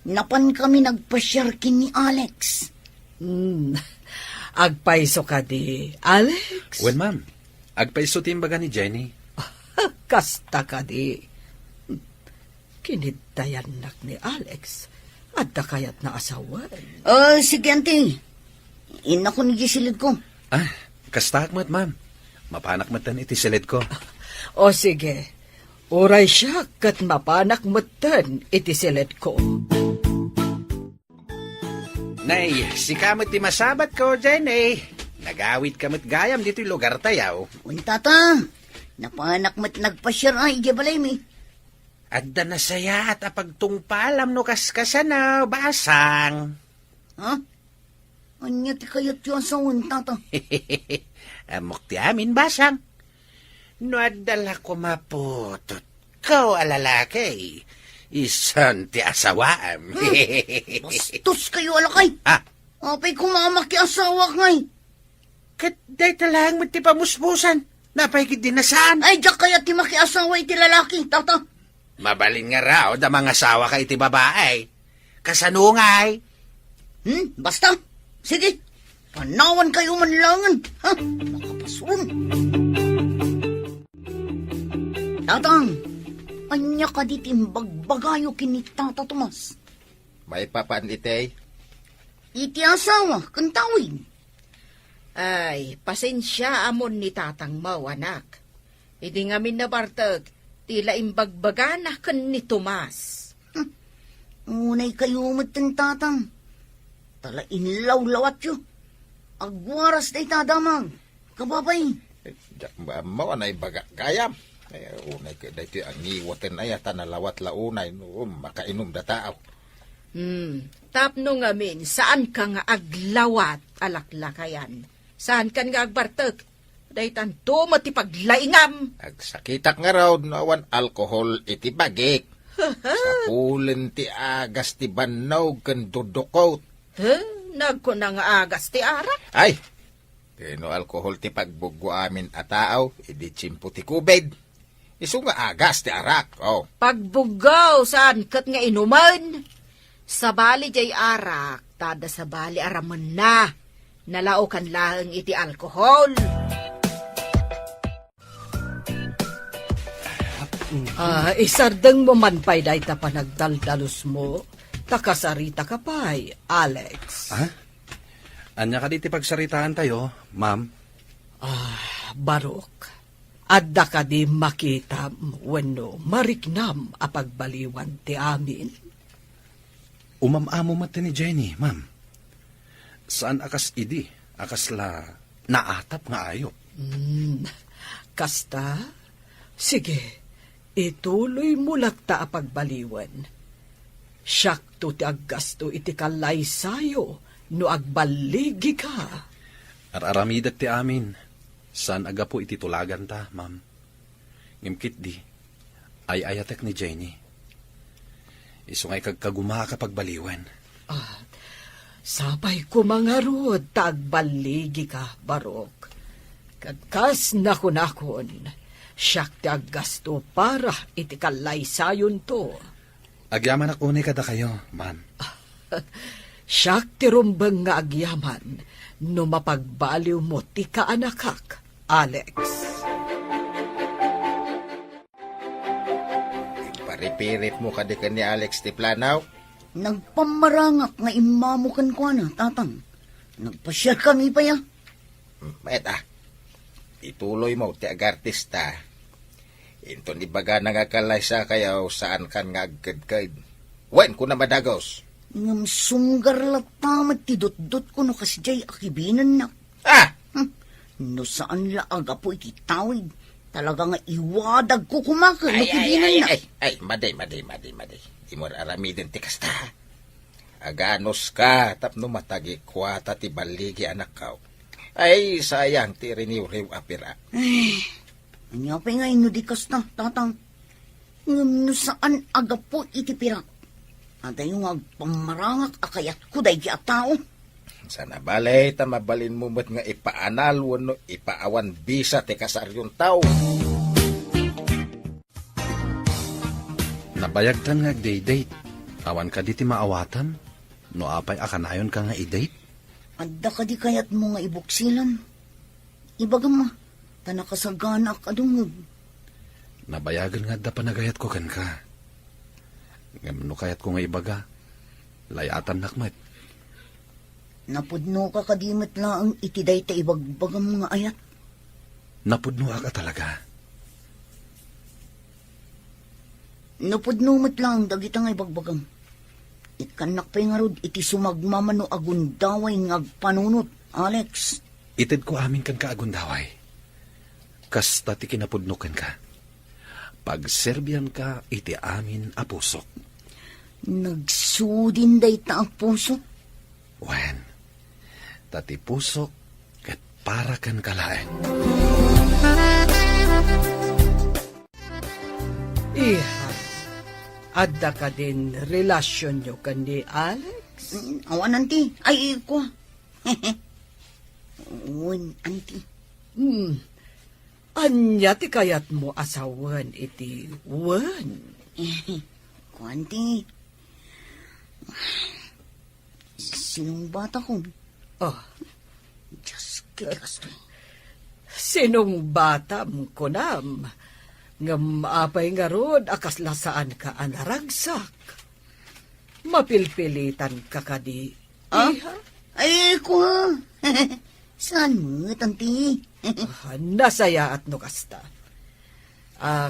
napan kami nagpasyar kin ni Alex. Agpaiso ka di, Alex? Wen ma'am, agpaiso timbaga ni Jenny. Kasta ka di. Kinitayanak ni Alex. At kayat na asawan. Sige, ante. Ina ko ni gisilid ko. Kastak mat ma'am. Mapanak matan iti silid ko. O sige, uray siya kat mapanak matan iti silid ko. Nay, si kamot ti masabat ko, Jenny. Nagawid kamot gayam dito'y lugar tayaw. Un tata, napanak mat nagpasyar ay iti balay mi. Adda na saya at apagtungpalam no kaskasana, basang. Ha? Anya ti kayat yung asawon, tata. Amok ti amin, basang. No adala ko maputot. Kau alalaki. Isan ti asawaam. Bastos kayo alakay. Ah, Apay kumamak ti asawa ngay. kaday talang mo ti pamuspusan. Napaikid din na saan. Ay, diyak kaya ti makiasawa iti lalaki, tata. Mabalin nga raw, da mga asawa ka iti babae. Kasanungay. Basta. Sige. Panawan kayo manlangan. Ha? Makapasun. Tatang, anya ka di timbagbagayo kini Tata Tomas. May papanitay. Iti asawa, kantawin. Ay, pasensya amon ni tatang mau, anak. Idi ngamin na bartag, tila imbagbagan na ken ni Tomas. Unay kayo matin tatang. Tala inlaw-lawat yu. Agwaras day tadamang. Kababay. Jak mo anay baga gayam. Ay, unay ka dito ang iwaten ay ata nalawat launay no makainom da tao. Tapno ngamin, saan ka nga aglawat alaklakayan? Saan ka nga agbartag? Daytan to matipaglaingam. Agsakitak nga raw nawan alkohol iti bagik. Sa pulen ti agas ti bannaw ken dudukot. Nagko na nga agas ti ara. Ay, no alkohol ti pagbugwa amin a tao, idi tsimpo ti kubed. Isu nga agas ti arak, oh. Pagbugaw saan kat nga inuman. Sa bali jay arak, tada sa bali araman na. Nalao kan laheng iti alkohol. Isardeng mo man pa'y dahi ta pa nagdaldalos mo. Takasarita ka pa'y, Alex. Ha? Anya ka diti pagsaritaan tayo, ma'am? Barok, adda ka di makita wenno mariknam a pagbaliwan ti amin. Umamamo mati ni Jenny, ma'am. Saan akas idi? Akas la naatap nga ayo. Kasta, sige, ituloy mo lakta a pagbaliwan. Syakto ti aggasto iti kalay sayo no agbaligi ka. Araramidat ti amin. Saan aga po iti tulagan ta, ma'am? Ngimkit di, ay ayatek ni Jenny. Isungay kagkaguma ka pagbaliwan. Sabay ko mga rod, tagbaligi ka, Barok. Kagkas nakon, siyak ti aggasto para iti kalay sayon to. Agyaman ako ni kada kayo, ma'am. Siyak ti rumbang nga agyaman, no mapagbaliw mo ti kaanakak, Alex. Paripirit mo kadi ka ni Alex ti planaw. Nagpamarangak nga imamukan ko na, tatang. Nagpasyar kami pa ya. Maeta, ituloy mo ti agartista. Into ni baga nangakalay sa kayaw saan kan nga agkadkad. Wen ko na madagos. Ngam sunggar latamat ti dot-dot ko no kasjay akibinan na. Ah! No saan la aga po ititawid. Talaga nga iwadag ko kumakan no kibinan na. Ay, maday. Imor aramidin ti kasta. Aganos ka, tapno matagi kwata ti baligi anak kao. Ay, sayang ti riniw-riw apira. Anya pa nga ino di kasta, tatang. Ngam no saan aga po itipirak. Ada yung agpamarangak akayat ko day di tao. Sana balay, tamabalin mo met nga ipaanal wano ipaawan bisa ti kasaryon tao. Nabayagtan nga agday-date. Awan ka diti maawatan. No apay akanayon ka nga i-date. Adda ka di kayat mo nga ibuksilan. Ibaga ma, tanakasagana ka dungog. Nabayagan nga da panagayat ko kan ka. Ngam no kayat ko nga ibaga. Layatan nakmat. Napudno ka kadimat laang itiday ta ibagbagam mga ayat. Napudno ka talaga. Napudno mat lang dagita nga ibagbagam. Itkanak pa nga rod iti sumagmamano agundaway nga panunot, Alex. Itid ko amin kang kaagundaway. Kasta ti kinapudnukan ka. Pagserbiyan ka, iti amin a pusok. Nagsudin day ta ang puso. Wen, tati pusok, kat para kan kalaeng. Iha, adda ka din relasyon nyo kan ni Alex? Awan, anti. Ay, ko. Uwan, anti. Anya ti kayat mo asawan iti wan. Ko, anti. Sinong bata ko? Oh, Diyos, kikas to. sinong batam kunam? Ngam apay nga rod, akas lasaan ka anaragsak. Mapilpilitan ka kadi. Ah? Iha, Ay, ko. Saan mo, tanti? nasaya at nukasta.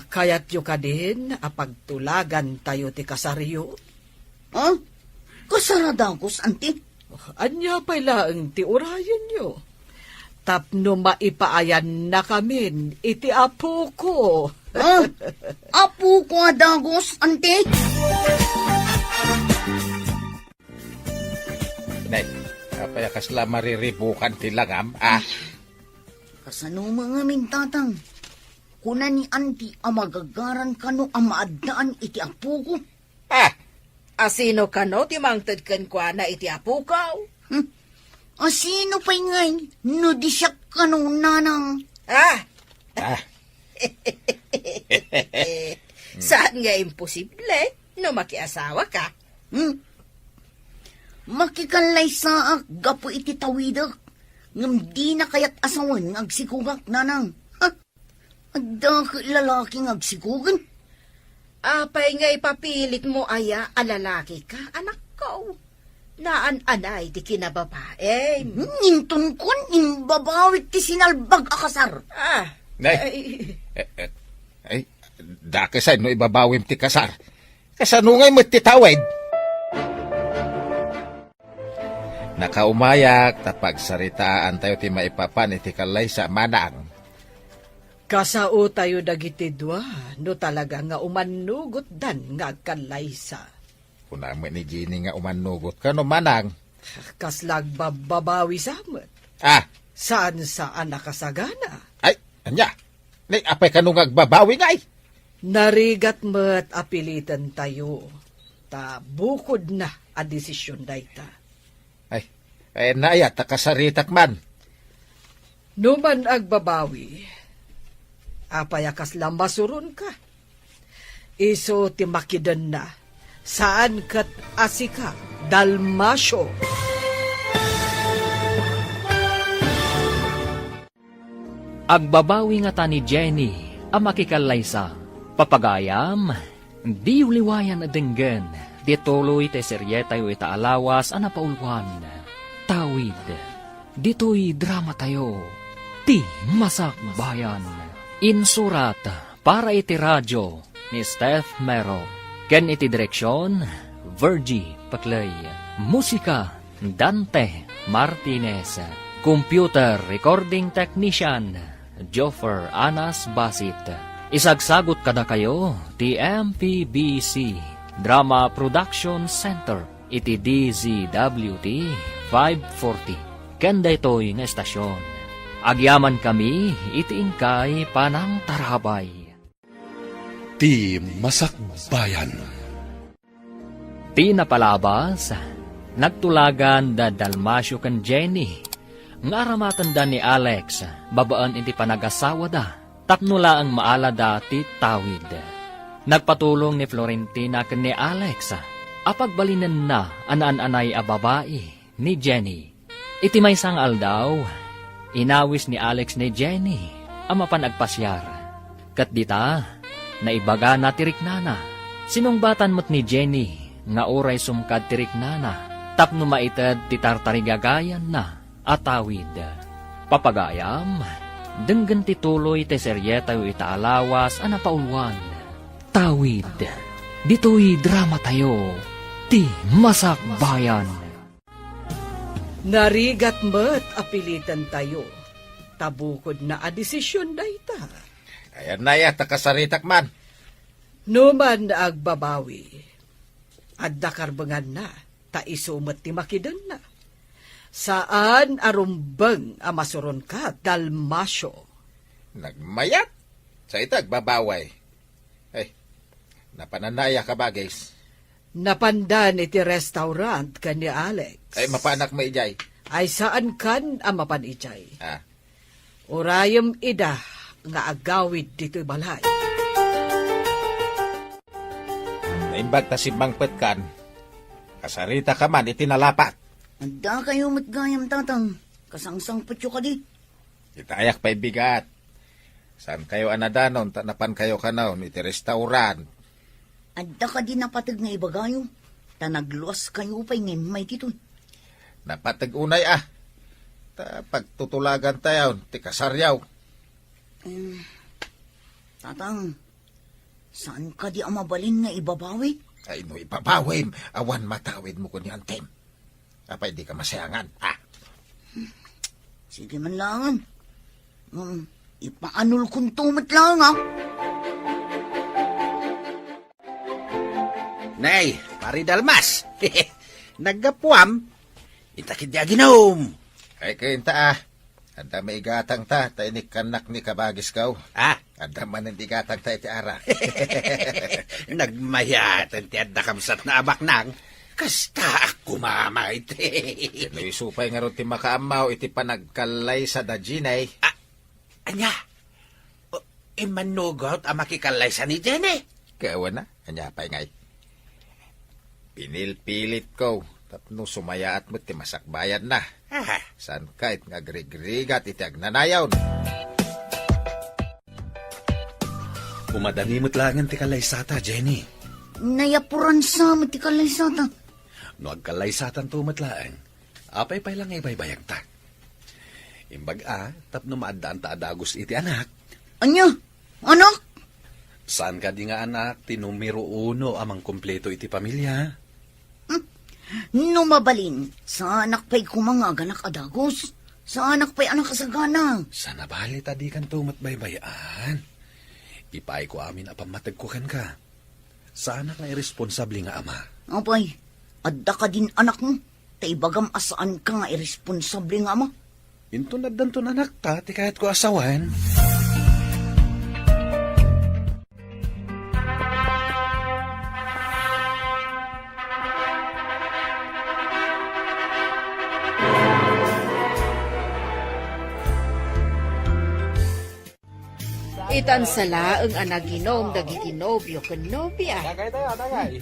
Kayat yu ka din, apagtulagan tayo ti kasaryo. Ha? Kasaradagos, anti? Anya pa'y laang ti urayan nyo. Tapno maipaayan na kamin, iti apo ko. Ha? Apo ko adagos, anti? Nay, apay kasla mariribukan ti langam, ah. Kasano mga mintatang? Kuna ni anti ang magagaran kano ang maadaan iti apo ko. Ah, Asino ka no, timangtad kan kwa na iti apukaw? Asino pa'y ngay, no di siya kano nanang. Ah, ah. saan nga imposible no makiasawa ka? Makikalay saak, gapo iti tawidak. Ngam di na kayat asawan ng agsikugak nanang. Ha? Adda lalaking agsikugan. Apay nga ipapilit mo aya alalaki ka, anak ko. Naan-anay di kinababae. Nintun kun, imbabawit ti sinalbag akasar. Ah, Nay, ay, dakasay no ibabawim ti kasar. Kasanungay mo ti tawid. Nakaumayak, tapag saritaan tayo ti maipapan iti kalay sa manang. Kasao tayo dagiti dua, no talaga nga umanugot dan nga agkalaysa. Kung naman ni Ginny nga umanugot ka no manang. Kaslag babawi samet. Ah, Saan saan nakasagana? ay, anya. Nay, apay ka nung agbabawi ngay. Narigat met apilitan tayo. Ta bukod na a desisyon dayta. Ay, naya, takasaritak man. Numan agbabawi, apayakas lang masurun ka. Iso timakidan na, saan kat asika, dalmasyo. Agbabawi nga ta ni Jenny, ang makikalaysa. Papagayam, di uliwayan na denggen, di tuloy te seryetayo itaalawas ang napaulwan. Tawid, dito'y drama tayo, ti masak bayan. Insurat, para iti radyo, ni Steph Mero. Ken iti direksyon, Virgie Paclay. Musika, Dante Martinez. Computer Recording Technician, Joffer Anas Basit. Isagsagot kada kayo, ti MPBC Drama Production Center, iti DZWT 540. Kanda ito'y nga estasyon. Agyaman kami, iti ingkay panang tarabay. Ti Masakbayan. Ti napalabas, nagtulagan da Dalmasyo kan Jenny. Ngaramatan da ni Alex, babaan iti panagasawa da, tapnula ang maala da ti tawid. Nagpatulong ni Florentina kan ni Alex, apagbalinan na anaan-anay a babae ni Jenny. Iti may sang aldaw, inawis ni Alex ni Jenny, ang mapanagpasyar. Kat dita, naibaga na tiriknana. Sinungbatan mo't ni Jenny, nga oray sumkad tiriknana, tapno maitad ti tartarigagayan na, atawid. Papagayam, denggan ti tuloy ti seryetayo itaalawas ang napaulwan. Tawid, dito'y drama tayo, ti Masakbayan. Narigat met apilitan tayo. tabukod na a desisyon na ita. Ayan na ya, takasaritak man. Numan agbabawi, adda karbangan na, ta isumat ti makidan na. Saan arumbang amasuron ka, Dalmasyo? Nagmayat. Sa itag, babaway. Ay, napananaya ka ba, guys? Napandan iti restaurant ka ni Alex. Ay, mapanak mo ijay. Ay saan kan amapan ijay? Ah, Urayam ida nga agawid dito'y balay. naimbag ta si Bangpet kan. Kasarita ka man, itinalapat. Anda kayo matgayam tatang. Kasangsang patyo ka di. Itayak pa'y bigat. Saan kayo anadanon, tanapan kayo kanaw, iti restaurant. Anda ka di napatag nga ibagayo. Tanagluas kayo pa'y ngimay dito. Napatag unay Ta pagtutulagan tayo, ti kasaryaw. Tatang, saan ka di amabalin nga ibabawi? Ay no, ipabawim. Awan matawid mo ko ni Antem. Apay di ka masayangan. Sige man langan. Ipaanul kong tumat lang ha. Nay, pari Dalmas. Naggapuam. Itakid di aginom. Ay kainta Anda may igatang ta, tainik kanak ni kabagis kaw. Anda man hindi igatang ta iti ara. Nagmayatan ti adda kamsat na abak nang. Kasta ako mamay te. Inoy supay nga ron ti makaamaw iti panagkalay sa dajinay. Anya, imanugot ang makikalay sa ni Jenny. Kawan na, anya pa'y ngay. Pinilpilit ko, tapno sumayaat mo ti masakbayan na. San kahit nga grigrigat iti agnanayaw. Umadani mo't langan ti kalaysata, Jenny. Nayapuran sa matikalay sata. No agkalaysatan tumatlaan, apay pay lang ibay-bayag ta. Imbag tapno maadaan ta adagos iti anak. Anya? Anak? Saan ka di nga anak, tinumero uno amang kompleto iti pamilya? No mabalin, sa anak pa'y kumangaganak adagos. Sa anak pa'y anak kasagana. Sana bali tadi kan tumat baybayan. Ipay ko amin apamatagkukan ka. Sa anak nga irresponsable nga ama. Apay, adda ka din anak mo. Taibagam asaan ka nga irresponsable nga ama. Intunad danto anak ta, ti kahit ko asawan. Itan sala ang anaginom dagiti nobyo ken nobya.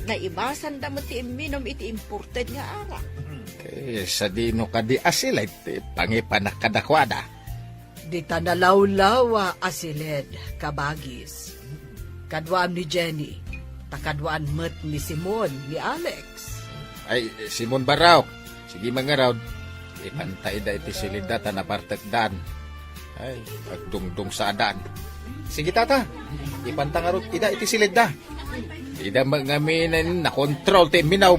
Naibasan da mo ti minom iti imported nga ara. Sa dino ka di asil, iti pangipanak kadakwada. Di tanalawlawa asiled kabagis. Kadwaan ni Jenny, takadwaan met ni Simon, ni Alex. Ay, Simon Baraw, sige mga raw, ipantay da iti silida ta napartekdan. Ay, pagdungdung sa adan. Sige tata, ipantangarot ida iti silida. Ida mangaminan na kontrol ti minaw.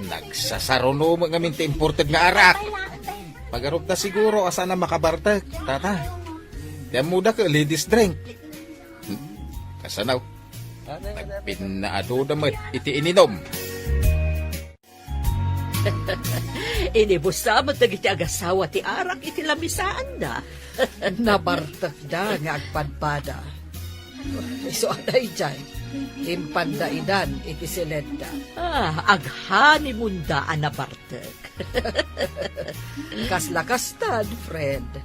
Nagsasaruno mga minti imported nga arak. Pagarup ta siguro asa na makabartek, tata. Tiyan muda ka, ladies drink. Kasanaw, nagpinaado na iti ininom. Inibusamot na iti agasawa ti arak iti lamisaan na. Nabartak da nga agpadpada. Iso aday dyan, impandaidan iti silenda. Aghani munda anabartek. Kaslakastad, friend.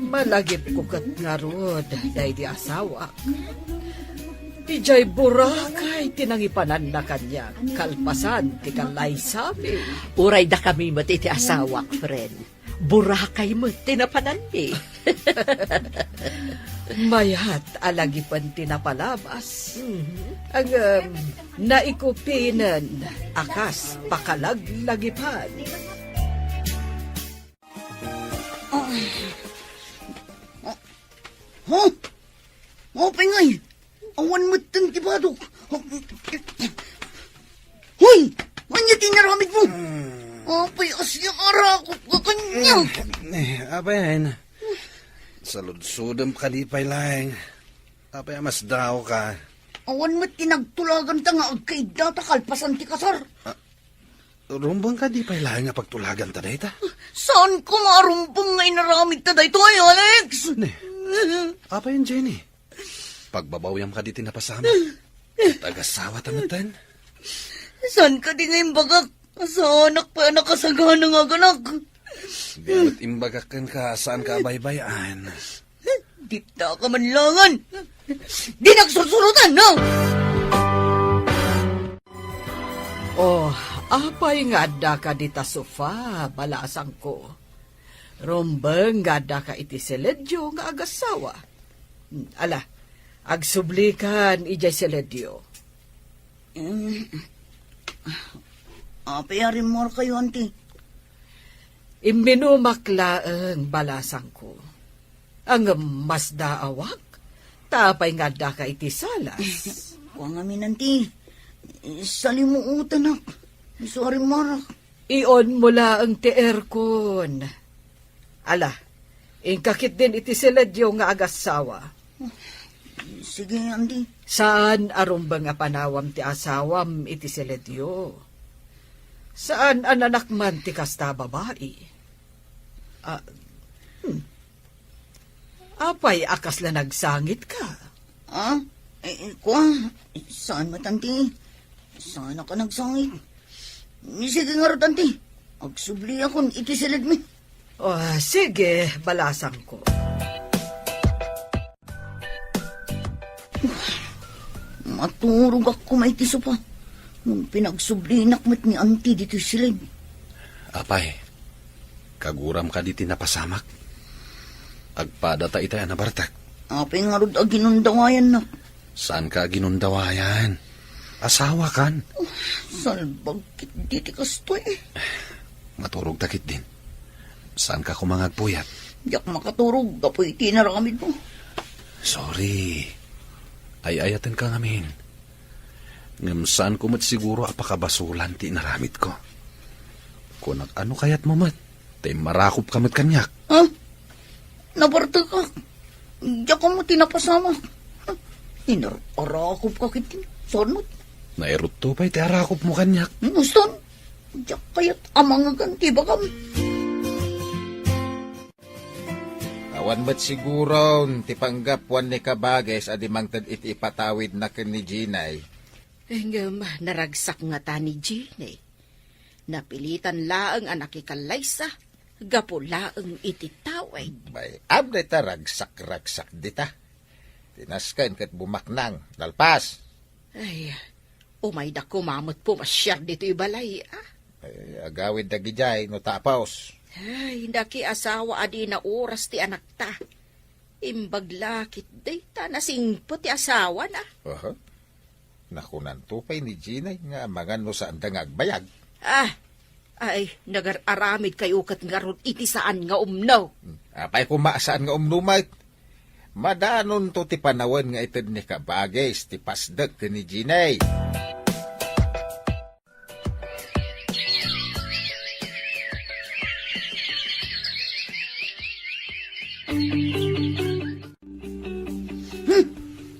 Malagip ko kat nga rod, dahi di asawa. Ijay burakay tinangipanan na kanya, kalpasan ti kalay sabi. Uray da kami mat iti asawak, friend. Burakay mo, tinapanan mi. Mayat alagipan tinapalabas. Ang naikupinan, akas pakalaglagipan. Pengay! Awan matang tibadok. Hoy! Anya tinaramid mo? Apay asyang arakot ka kanya. Apayan. Saludsudam ka di pa'y lang. Apay mas daw ka. Awan mo't tinagtulagan ta nga agkaida ta kalpasan ti kasar. Rumbang ka di pa'y lang nga pagtulagan ta dayta. Saan ko marumpong nga inaramid ta dayto ay, Alex? Ne, apayan Jenny. Pagbabawyam ka di tinapasama. Tagasawa tamatan. Saan ka di ngayon bagak? Sa anak pa nakasagana nga ganak. Di mo't imbagakan ka saan ka baybayan. Di ta ka manlangan. Di nagsusurutan, no? Oh, apay nga da ka dita sofa, balasang ko. Rombeng nga da ka iti seledyo nga agasawa. Ala, agsublikan ijay seledyo. Apay arin mo kayo, auntie. Imbinumaklaang balasang ko. Ang mas daawak, tapay nga da ka iti salas. Huwag amin, auntie. Salimuutan ak. Sorry, Marak. Iyon mula ang teerkon. Ala, ingkakit din iti seledyo nga agasawa. Sige, auntie. Saan arumbang nga panawam ti asawam iti seledyo? Saan ang anak man ti kasta babae? Apay akas la nagsangit ka. Ah? Kwa? Saan mo, auntie? Saan ka nagsangit? Sige nga rin, auntie. Agsubli akong itisilid mi. Oh, sige, balasang ko. Maturog ako may tiso pa. Nung pinagsublinak mo't ni auntie dito silid. Apay, kaguram ka di tinapasamak. Agpada ta itay anabartak. Apay nga rin ginundawayan na. Saan ka ginundawayan? Asawa kan. Salbag kit diti kastoy. Maturog takit din. Saan ka kumangagpuyat? Diyak makaturog. Apoy tinaramid mo. Sorry. Ay-ayatan ka ngamin. Ngam saan ko mat siguro apakabasulan ti naramit ko. Kung ano kayat mo mat, tay marakop ka mat kanyak. Ha? Nabarta ka. Diyak mo tinapasama. Inarakop ka kitin. Sonot. Nairot to pa'y ti arakop mo kanyak. Muston. Diyak kayat amang ganti ba kami? Awan ba't siguro, ti panggapwan ni Kabages, adimang tad iti ipatawid na ken ni Ginay. Ngam, naragsak nga ta ni Ginay. Napilitan laang anak ikalaysa, gapo laang iti tawid. Bay, abday ta ragsak-ragsak dita. Tinaskan kat bumaknang, lalpas. Ay, umay da kumamot po masyar dito ibalay, ah. Ay, agawid da gijay, no tapaos. Ay, daki asawa adi na oras ti anak ta. Imbaglakit day ta nasingpo ti asawa na. Aha. Nakunan tupay ni Ginay nga mangan no saan da nga agbayag. Ah, ay, nagararamid kayo kat ngarot iti saan nga umnaw. Apay kumasaan nga umnumay. Madanon to ti panawan nga itid ni Kabages, ti pasdag ti ni Ginay.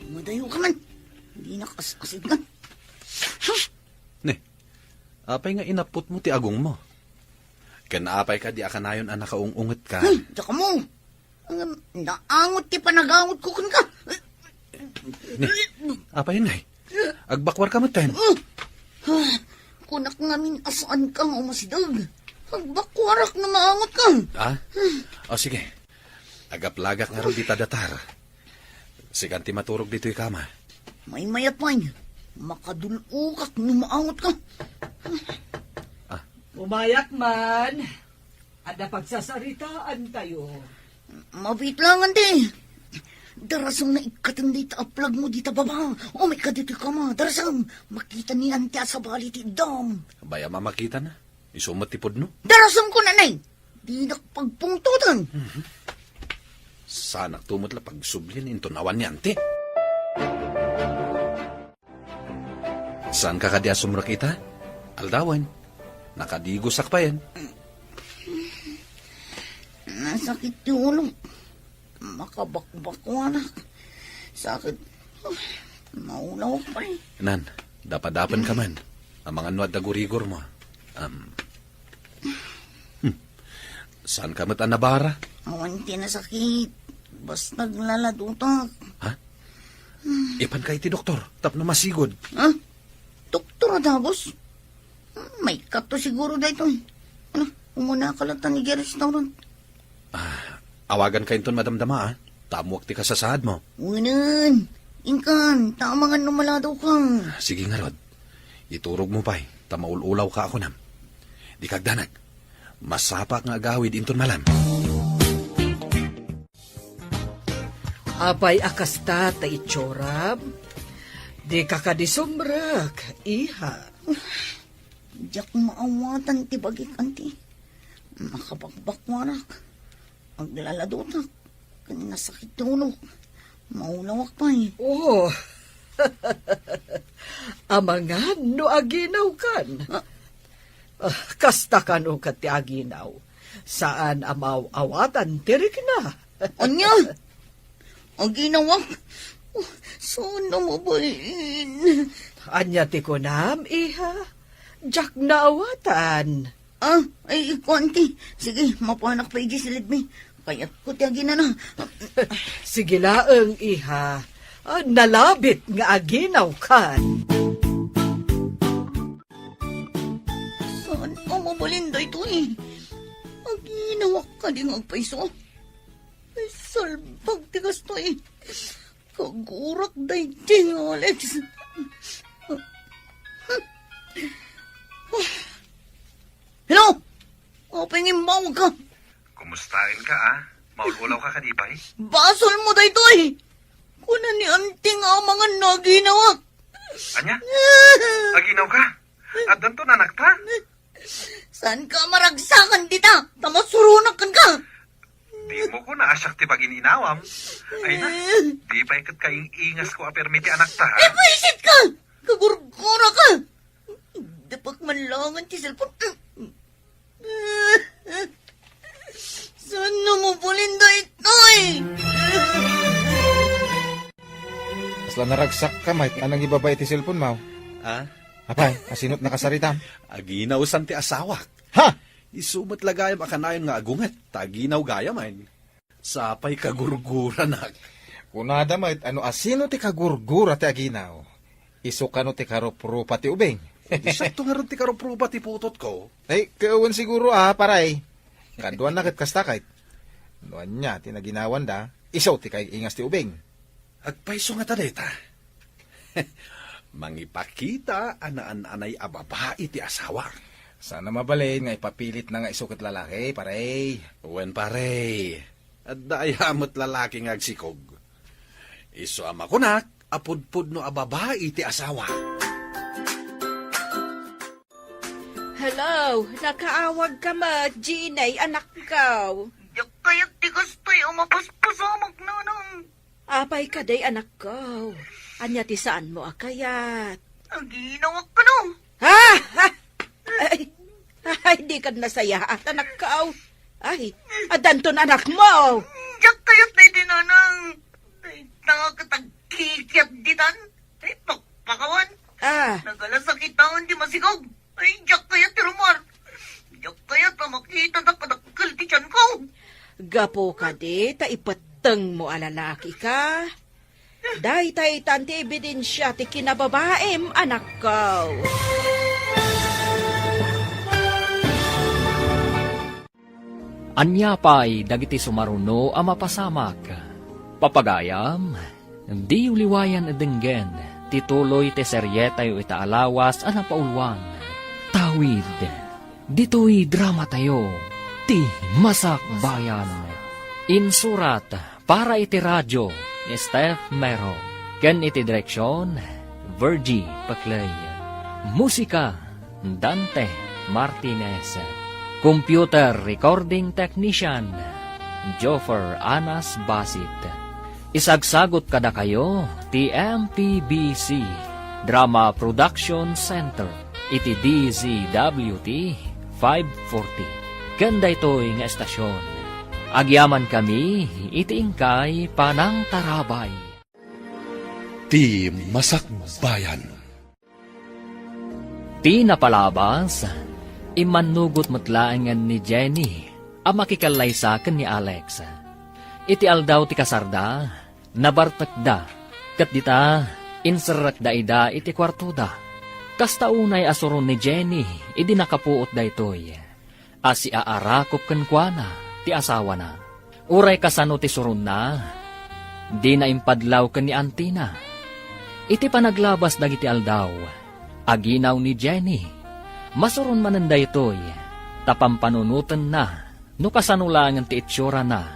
Madayo ka man. Hindi nakasasid ka. Ne, apay nga inapot mo ti agong mo. Kanaapay ka di akanayon ang nakaungungot ka. Ay, tsaka mo. Naangot ti panagangot ko kan ka. Ne, apay nay. Agbakwar ka matan. Kunak ngamin asaan kang umasidag. Agbakwarak na maangot ka. Ah? O sige. Agaplagak nga ro di tadatar. Siganti maturog dito'y kama. May mayat man. Makadulukak na maangot ka. Umayak man. Ada pagsasaritaan tayo. Mabit lang, ante. Darasang na ikatan dita aplag mo dita baba. O may kadito ka ma. Darasang makita ni ante sa bali ti dam. Baya mamakita na. Isumat tipod no. Darasang ko nanay. Di nakapagpungtutan. Sana tumot la pagsublin into nawan ni ante. Saan ka kadya sumrakita? Aldawan. Nakadigosak pa yan. Nasakit yung ulo. Makabakbak ko, anak. Sakit. Maulaw pa rin. Nan, dapadapan ka man. Ang mga nuwad na gurigor mo. Saan ka mat anabara? Awan tinasakit. Basta naglaladutak. Ha? Ipan ka iti doktor. Tap na masigod. Ha? Doktor Adagos? May kato siguro dahito. Ano? Umuna ka lang ni restaurant. Awagan ka inton madamdama, ah. Tamuak ti kasasad mo. Unan. Inkan. Tama nga numalado ka. Sige nga, Rod. Iturog mo pa'y. Tamaululaw ka ako nam. Di kagdanag. Masapak nga agawid inton malam. Apay akasta ta itsorab. Di kakadisumrak, iha. Diyak maawatan ti bagik anti. Makabagbak mo anak. Maglaladutak. Kanina sakit tulog. Maulawak pa eh. Oh, amangan no aginaw kan. Kasta ka no kat ti aginaw. Saan amaw awatan tirik na. Anya? Ang ginawak? Saan na mabalin? Anya ti kunam, iha. Jak na awatan. Ay, konti. Sige, mapanak pa iji silid mi. Kaya't ko tiyagin na. Sige laeng, iha. Nalabit nga aginaw kan. Saan ang mabalin da ito eh? Ang ginawak ka di magpaiso. Ay, salbag tigas to eh. Kagurak da iti, Alex. Hello? Opengin mawag ka. Kumustahin ka, ah? Maululaw ka kanipay? Basol mo da ito eh. Kuna ni anting ang mga naginawa. Anya? Aginaw ka? At danto nanak ta? Saan ka maragsakan dita? Tamasurunakan ka. Di mo ko naasyak ti bagin inawam. Ay na, di pa ikat kaing ingas ko apermiti anak ta. Eh, paisit ka! Kagurgura ka! Dapat manlangan ti cellphone. Saan na mo pulinda ito eh? Asla naragsak ka, mate. Anong ibabay ti cellphone mo? Ah? Apay, asinot nakasaritam. Aginaw san ti asawak. Ha? Isumat lagayam akanayon nga agunget. Taginaw gayaman. Sapay kagurgura nak. Kunada, mate. Ano asino ti kagurgura ti aginaw? Isukano ti karoprupa ti ubeng. Sakto nga rin ti karopruba ti putot ko. Ay, kauwan siguro paray. Kaduan na kit kastakait. Noan niya, tinaginawan da, isaw ti kay ingas ti ubeng. Agpaiso nga tadeta. Mangipakita anaan-anay ababae ti asawa. Sana mabalin nga ipapilit na nga isukit lalaki, paray. Uwen pare. At dayamot lalaki nga agsikog. Iso ama kunak, apudpud no ababae ti asawa. Hello, nakaawag ka ma, Ginay, anak ko. Yak kaya't tigas to'y umapaspasamak na nang. Apay ka day, anak ko. Anya ti saan mo akayat? Ang ginawak ka no. Ha? Ay, di ka nasaya at anak ko. Ay, adanton anak mo. Yak kaya't na itinanang. Ay, nakakatagkikiat ditan. Ay, pakpakawan. Nagalasakitaon di masigog. Ay, yak kaya't tirumar. Yak kaya't makita na kadakkel ti tiyan ko. Gapo ka di, taipateng mo alalaki ka. Day tay tanti ebidensya ti kinababaem, anak ko. Anya pa'y dagiti sumaruno a mapasamak. Papagayam, di uliwayan adenggen, tituloy te seryetayo itaalawas a napaulwan. Tawid, dito'y drama tayo, ti Masak Bayan. Insurat, para iti radyo, Steph Mero. Ken iti direksyon, Virgie Paclay. Musika, Dante Martinez. Computer Recording Technician, Joffer Anas Basit. Isagsagot kada kayo, TMPBC, Drama Production Center, iti DZWT, 540. Ganda ito'y nga estasyon. Agyaman kami, itiingkay panang tarabay. Ti Masakbayan. Ti napalabas, imanugot matlaangan ni Jenny, ang makikalaysakan ni Alex. Iti aldaw ti kasarda, nabartakda, kat dita, inserak da ida iti kwartuda. Kasta unay asuron ni Jenny, idi nakapuot da itoy. Asi aarakop kenkwana, ti asawa na. Uray kasano ti surun na, di na impadlaw ken ni Antina. Iti panaglabas dagiti aldaw, aginaw ni Jenny. Masuron mananda itoy, tapampanunuten na, no kasanulangan ti itsura na,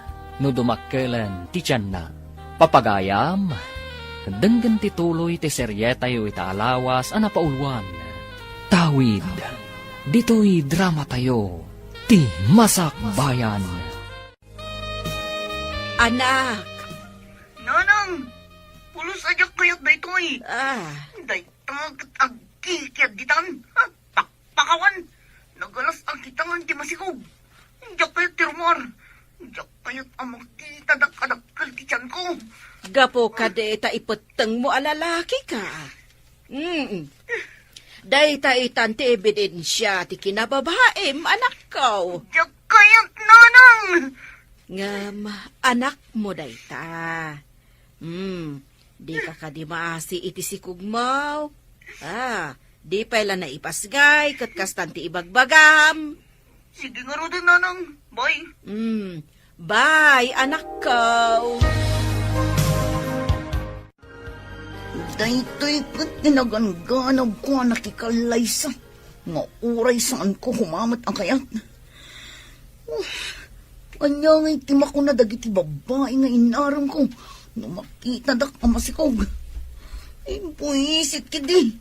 no dumakkelan ti tiyan na. Papagayam, denggan ti tuloy ti seryetayo itaalawas ana paulwan. Tawid, dito'y drama tayo, ti Masakbayan. Anak! Nanang, pulos ajak kayat na ito eh. Day tag agkikiyad ditan. Takpakawan. Nagalas ang kitangan ti masikog. Diyak kayat ti rumor. Diyak kayat amang ti tadak-adakal ti tiyan ko. Gapo ka de ta ipeteng mo alalaki ka. Day ta itan ti ebidensya ti kinababaem anak ko. Diyak kayat nanang. Ngam, anak mo day ta. Di ka di maasi iti sikugmaw. Di pala na ipasgay, kat kastanti ibagbagam. Sige nga ro din nanang. Bye. Bye, anak ko. Daytoy kat tinaganganag ko nakikalaysa. Nga uray saan ko humamat ang kayat. Kanya nga'y tima ko na dagiti babae nga inaram ko. Nung makita dak ang masikog. Impuisit kidi.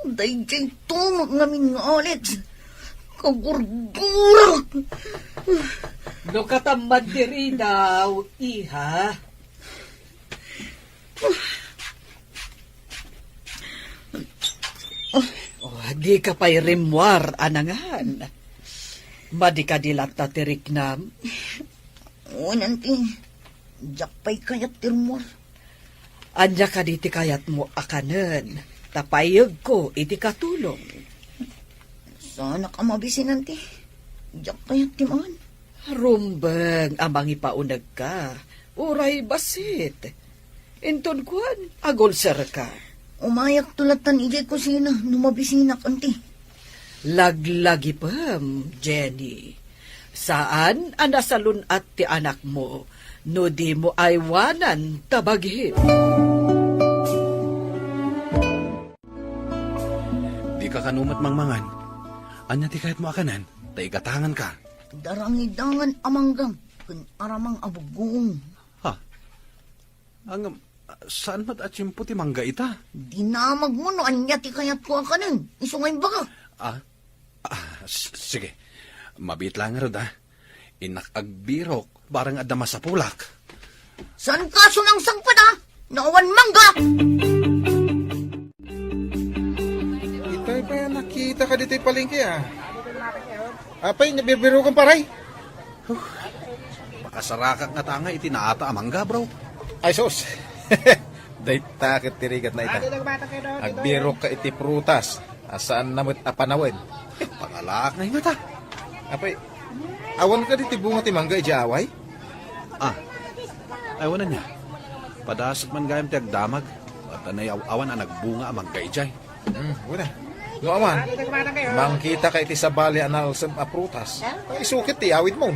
Dayjay tumag namin nga Alex. Kagurgura. No katamad diri daw, iha. Di ka pa'y rimwar, anangan. Madi ka dilat na tirik na. O nanti. Jakpay kayat tirmor. Anya ka di ti kayat mo akanen. Tapayag ko, iti katulong. Sana ka mabisin nanti. Jak kayat timaan. Rumbeng, amang ipaunag ka. Uray basit. Inton kuan, agolser ka. Umayak tulatan ijay ko sina. Numabisinak anti. Laglagi pam, Jenny. Saan anasalun at ti anak mo, no di mo aywanan tabaghin? Di ka kanumat mangmangan. Anya ti kahit mo akanan, taigatangan ka. Darangidangan amanggang. Kun aramang abugong. Ha? Saan mat at yung puti mangga ita? Dinamag mo no anya ti kayat ko akanin. Isungay baka. Sige. Mabit lang nga ah. Inakagbirok, barang adama sa pulak. Saan kaso ng sangpada? Naawan mangga! Itay pa yan, nakita ka dito'y palengke Apay, nabibiro kang paray. Makasarakak nga tanga itinaata amangga, bro. Ay, sos. Day takit tirigat na ita. Agbiro ka iti prutas. Asaan namit apanawin. Pangalak na yung mata. Apay, awan ka diti bunga ti mangga iti away? Ayaw na niya. Padasot man gayam ti agdamag. At anay awan ang nagbunga amang kaijay. Wala. No aman, mangkita ka iti sabali analsam a prutas. Ay, sukit ti awit mo.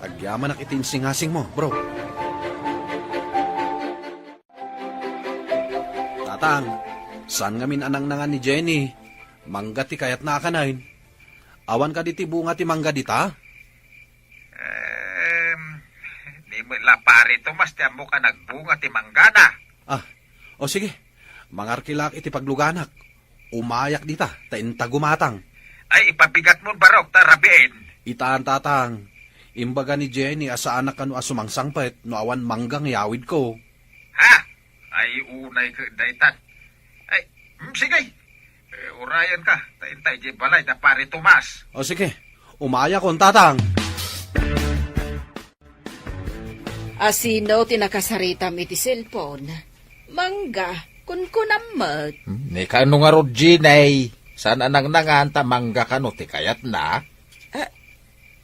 Agyaman ang itinsingasing mo, bro. Tatang, saan ngamin anang nangan ni Jenny? Mangga ti kayat na akanain. Awan ka diti bunga ti mangga dita? Di mo lapari to, mas tiyan mo ka nagbunga ti manggana. O sige. Mangarkilak iti pagluganak. Umayak dita, tainta gumatang. Ay, ipabigat mo barok, tarabiin. Itaan tatang. Imbaga ni Jenny asa anak kanu asumangsangpet no awan manggang yawid ko. Ha? Ay, unay ka daitan. Ay, sige. Urayan ka, taintay di balay da pare Tomas. O sige, umaya kon tatang. Asino tinakasaritam iti cellphone. Mangga, kun kunamat. Ni kano nga rod, Ginay. Sana nang nanganta mangga ka no, ti kayat na.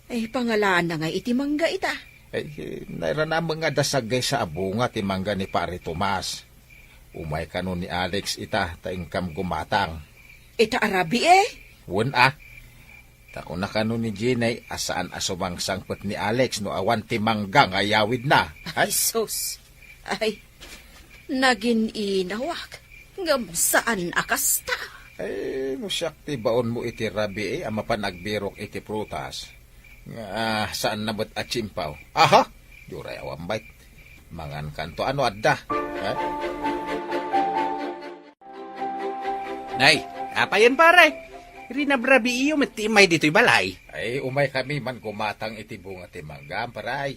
Ay, pangalaan na nga iti mangga ita. Naira na mga dasagay sa abunga ti mangga ni pare Tomas. Umay ka no ni Alex ita, taingkam gumatang. Ita arabi eh. Wen Tako na kano ni Ginay, asaan asumang sangpet ni Alex no awan ti mangga nga yawid na. Ay, sus. Ay, nagin inawak. Ngam saan akasta? No siyak ti baon mo iti rabi ama pa nagbirok iti prutas. Nga saan nabot at chimpaw? Aha! Yuray awambay. Mangan kanto ano adda? Nay, apayan pare. Rinabrabi iyo matimay dito'y balay. Ay, umay kami man gumatang iti bunga ti mangga, paray.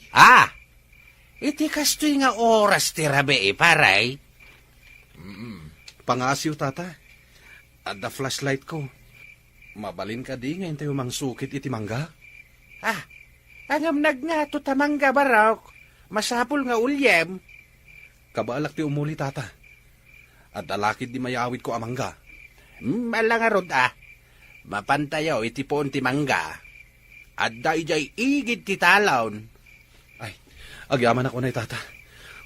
Iti kastoy nga oras ti rabi paray. Pangasiw, tata. Adda flashlight ko. Mabalin ka di ngayon tayo mangsukit iti mangga. Angam nagngato tamangga barok. Masapul nga ulyem. Kabalak ti umuli, tata. At alakid di mayawid ko amangga. Malangarod Mapantayaw iti poon ti mangga. Adda ijay igid ti talon. Ay, agyaman ako na tata.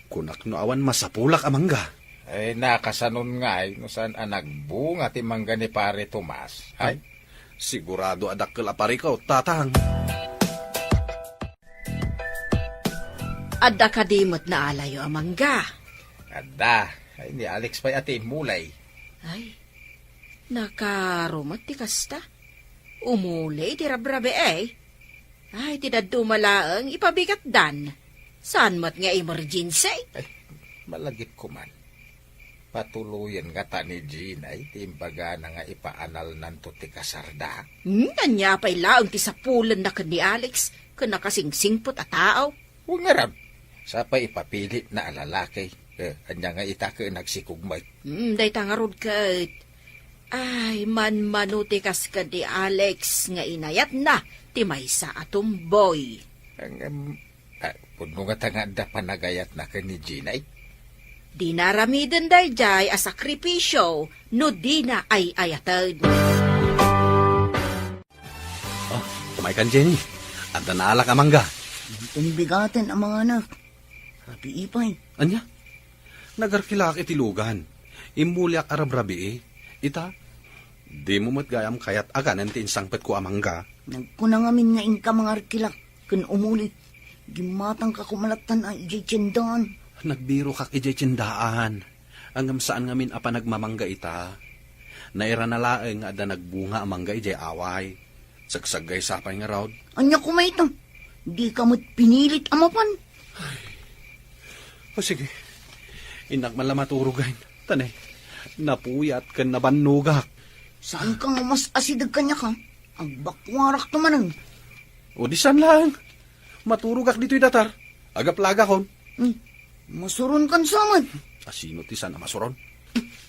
Kunak no awan masapulak amangga. Ay, nakasanon nga no saan nagbunga ti mangga ni pare Tomas. Ay, Sigurado adak kalapari ko, tatang. Adda kadimot na alayo ang mangga. adda. Ay, ni Alex pa'y ati mulay. Ay, nakarumat ti kasta. Umulay ti rabrabe eh. Ay, tinadumalaang ipabigat dan. Saan mat nga emergency? Ay, malagip ko man. Patuluyan nga ta ni Jean ay timbaga na nga ipaanal nanto ti kasarda. Kanya pa'y laang ti sapulan na kan ni Alex, kan nakasingsingpot a tao. Huwag nga ram. Sa pa ipapilit na alalaki. Kanya nga ita ka nagsikugmay. Day tangarod kat. Ay, manuti kas ka di Alex nga inayat na ti maysa atumboy. Puno nga tanganda panagayat na ka ni Jean ay. Di naramiden day jay a sakripisyo no di na ay ayatad. Kumay kan, Jenny. At naalak amangga. Tumbigatin ang mga anak. Rabi ipay. Anya? Nagarkilak iti lugan. Imulyak arabrabi Ita, di mo matgayam kayat aganan ti insangpet ko amangga. Nagkunang amin nga inka mga arkilak. Kun umuli. Gimatang ka kumalatan ang ijay tsendahan. Nagbiro kak ijay tsindaan. Angam saan ngamin apa nagmamangga ita. Naira na laeng nga da nagbunga amangga ijay away. Sagsagay sapay nga raod. Anya kumaito. Di ka mo't pinilit amapan. O sige, inak man lamaturugain. Tanay, napuyat kan nabanugak. Saan ka nga mas asidag kanya ka? Ang bakwarak tumanang. O di saan lang. Maturugak dito'y datar. Agaplaga kon. Masuron kan samad. Asino ti sana masuron?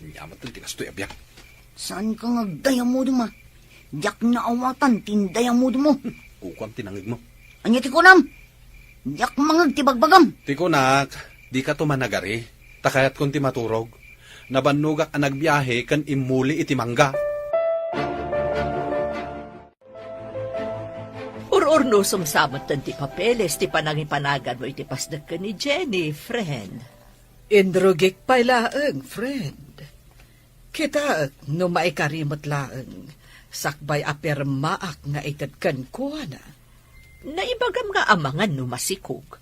Nyamat ti kastoy abyak. Saan ka nga daya mo duma? Yak na awatan, tindaya mo dumo. Kukwam tinangig mo. Anya ti kunam? Yak mangag ti bagbagam. Tikunak, di ka tumanagari. Takayat kon ti maturog. Nabanugak ang nagbiyahe kan imuli iti mangga. Urno sumsamot ti papeles, ti panangipanagan mo iti pasdag ka ni Jenny, friend. Indrugik pa'y laeng, friend. Kita, no maikarimot laeng, sakbay apermaak nga ikadkan ko na. Naibagam nga amangan no masikog.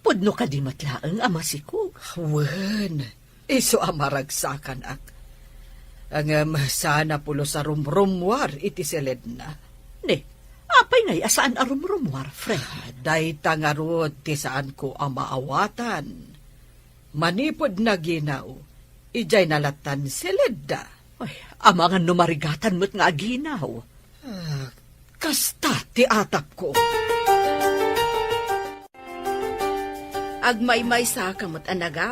Pudno ka di matlaeng amasikog. Wen, iso amaragsakan ak. Ang sana pulo sa rumrumwar iti seled na. Ne, apay ngay asaan arumrumwar, friend. Day tangarod ti saan ko ang maawatan. Manipod na ginaw, ijay nalatan seled da. Ay, amangan no marigatan mo't nga aginaw. Kasta ti atap ko. Agmaymay sa kamot anaga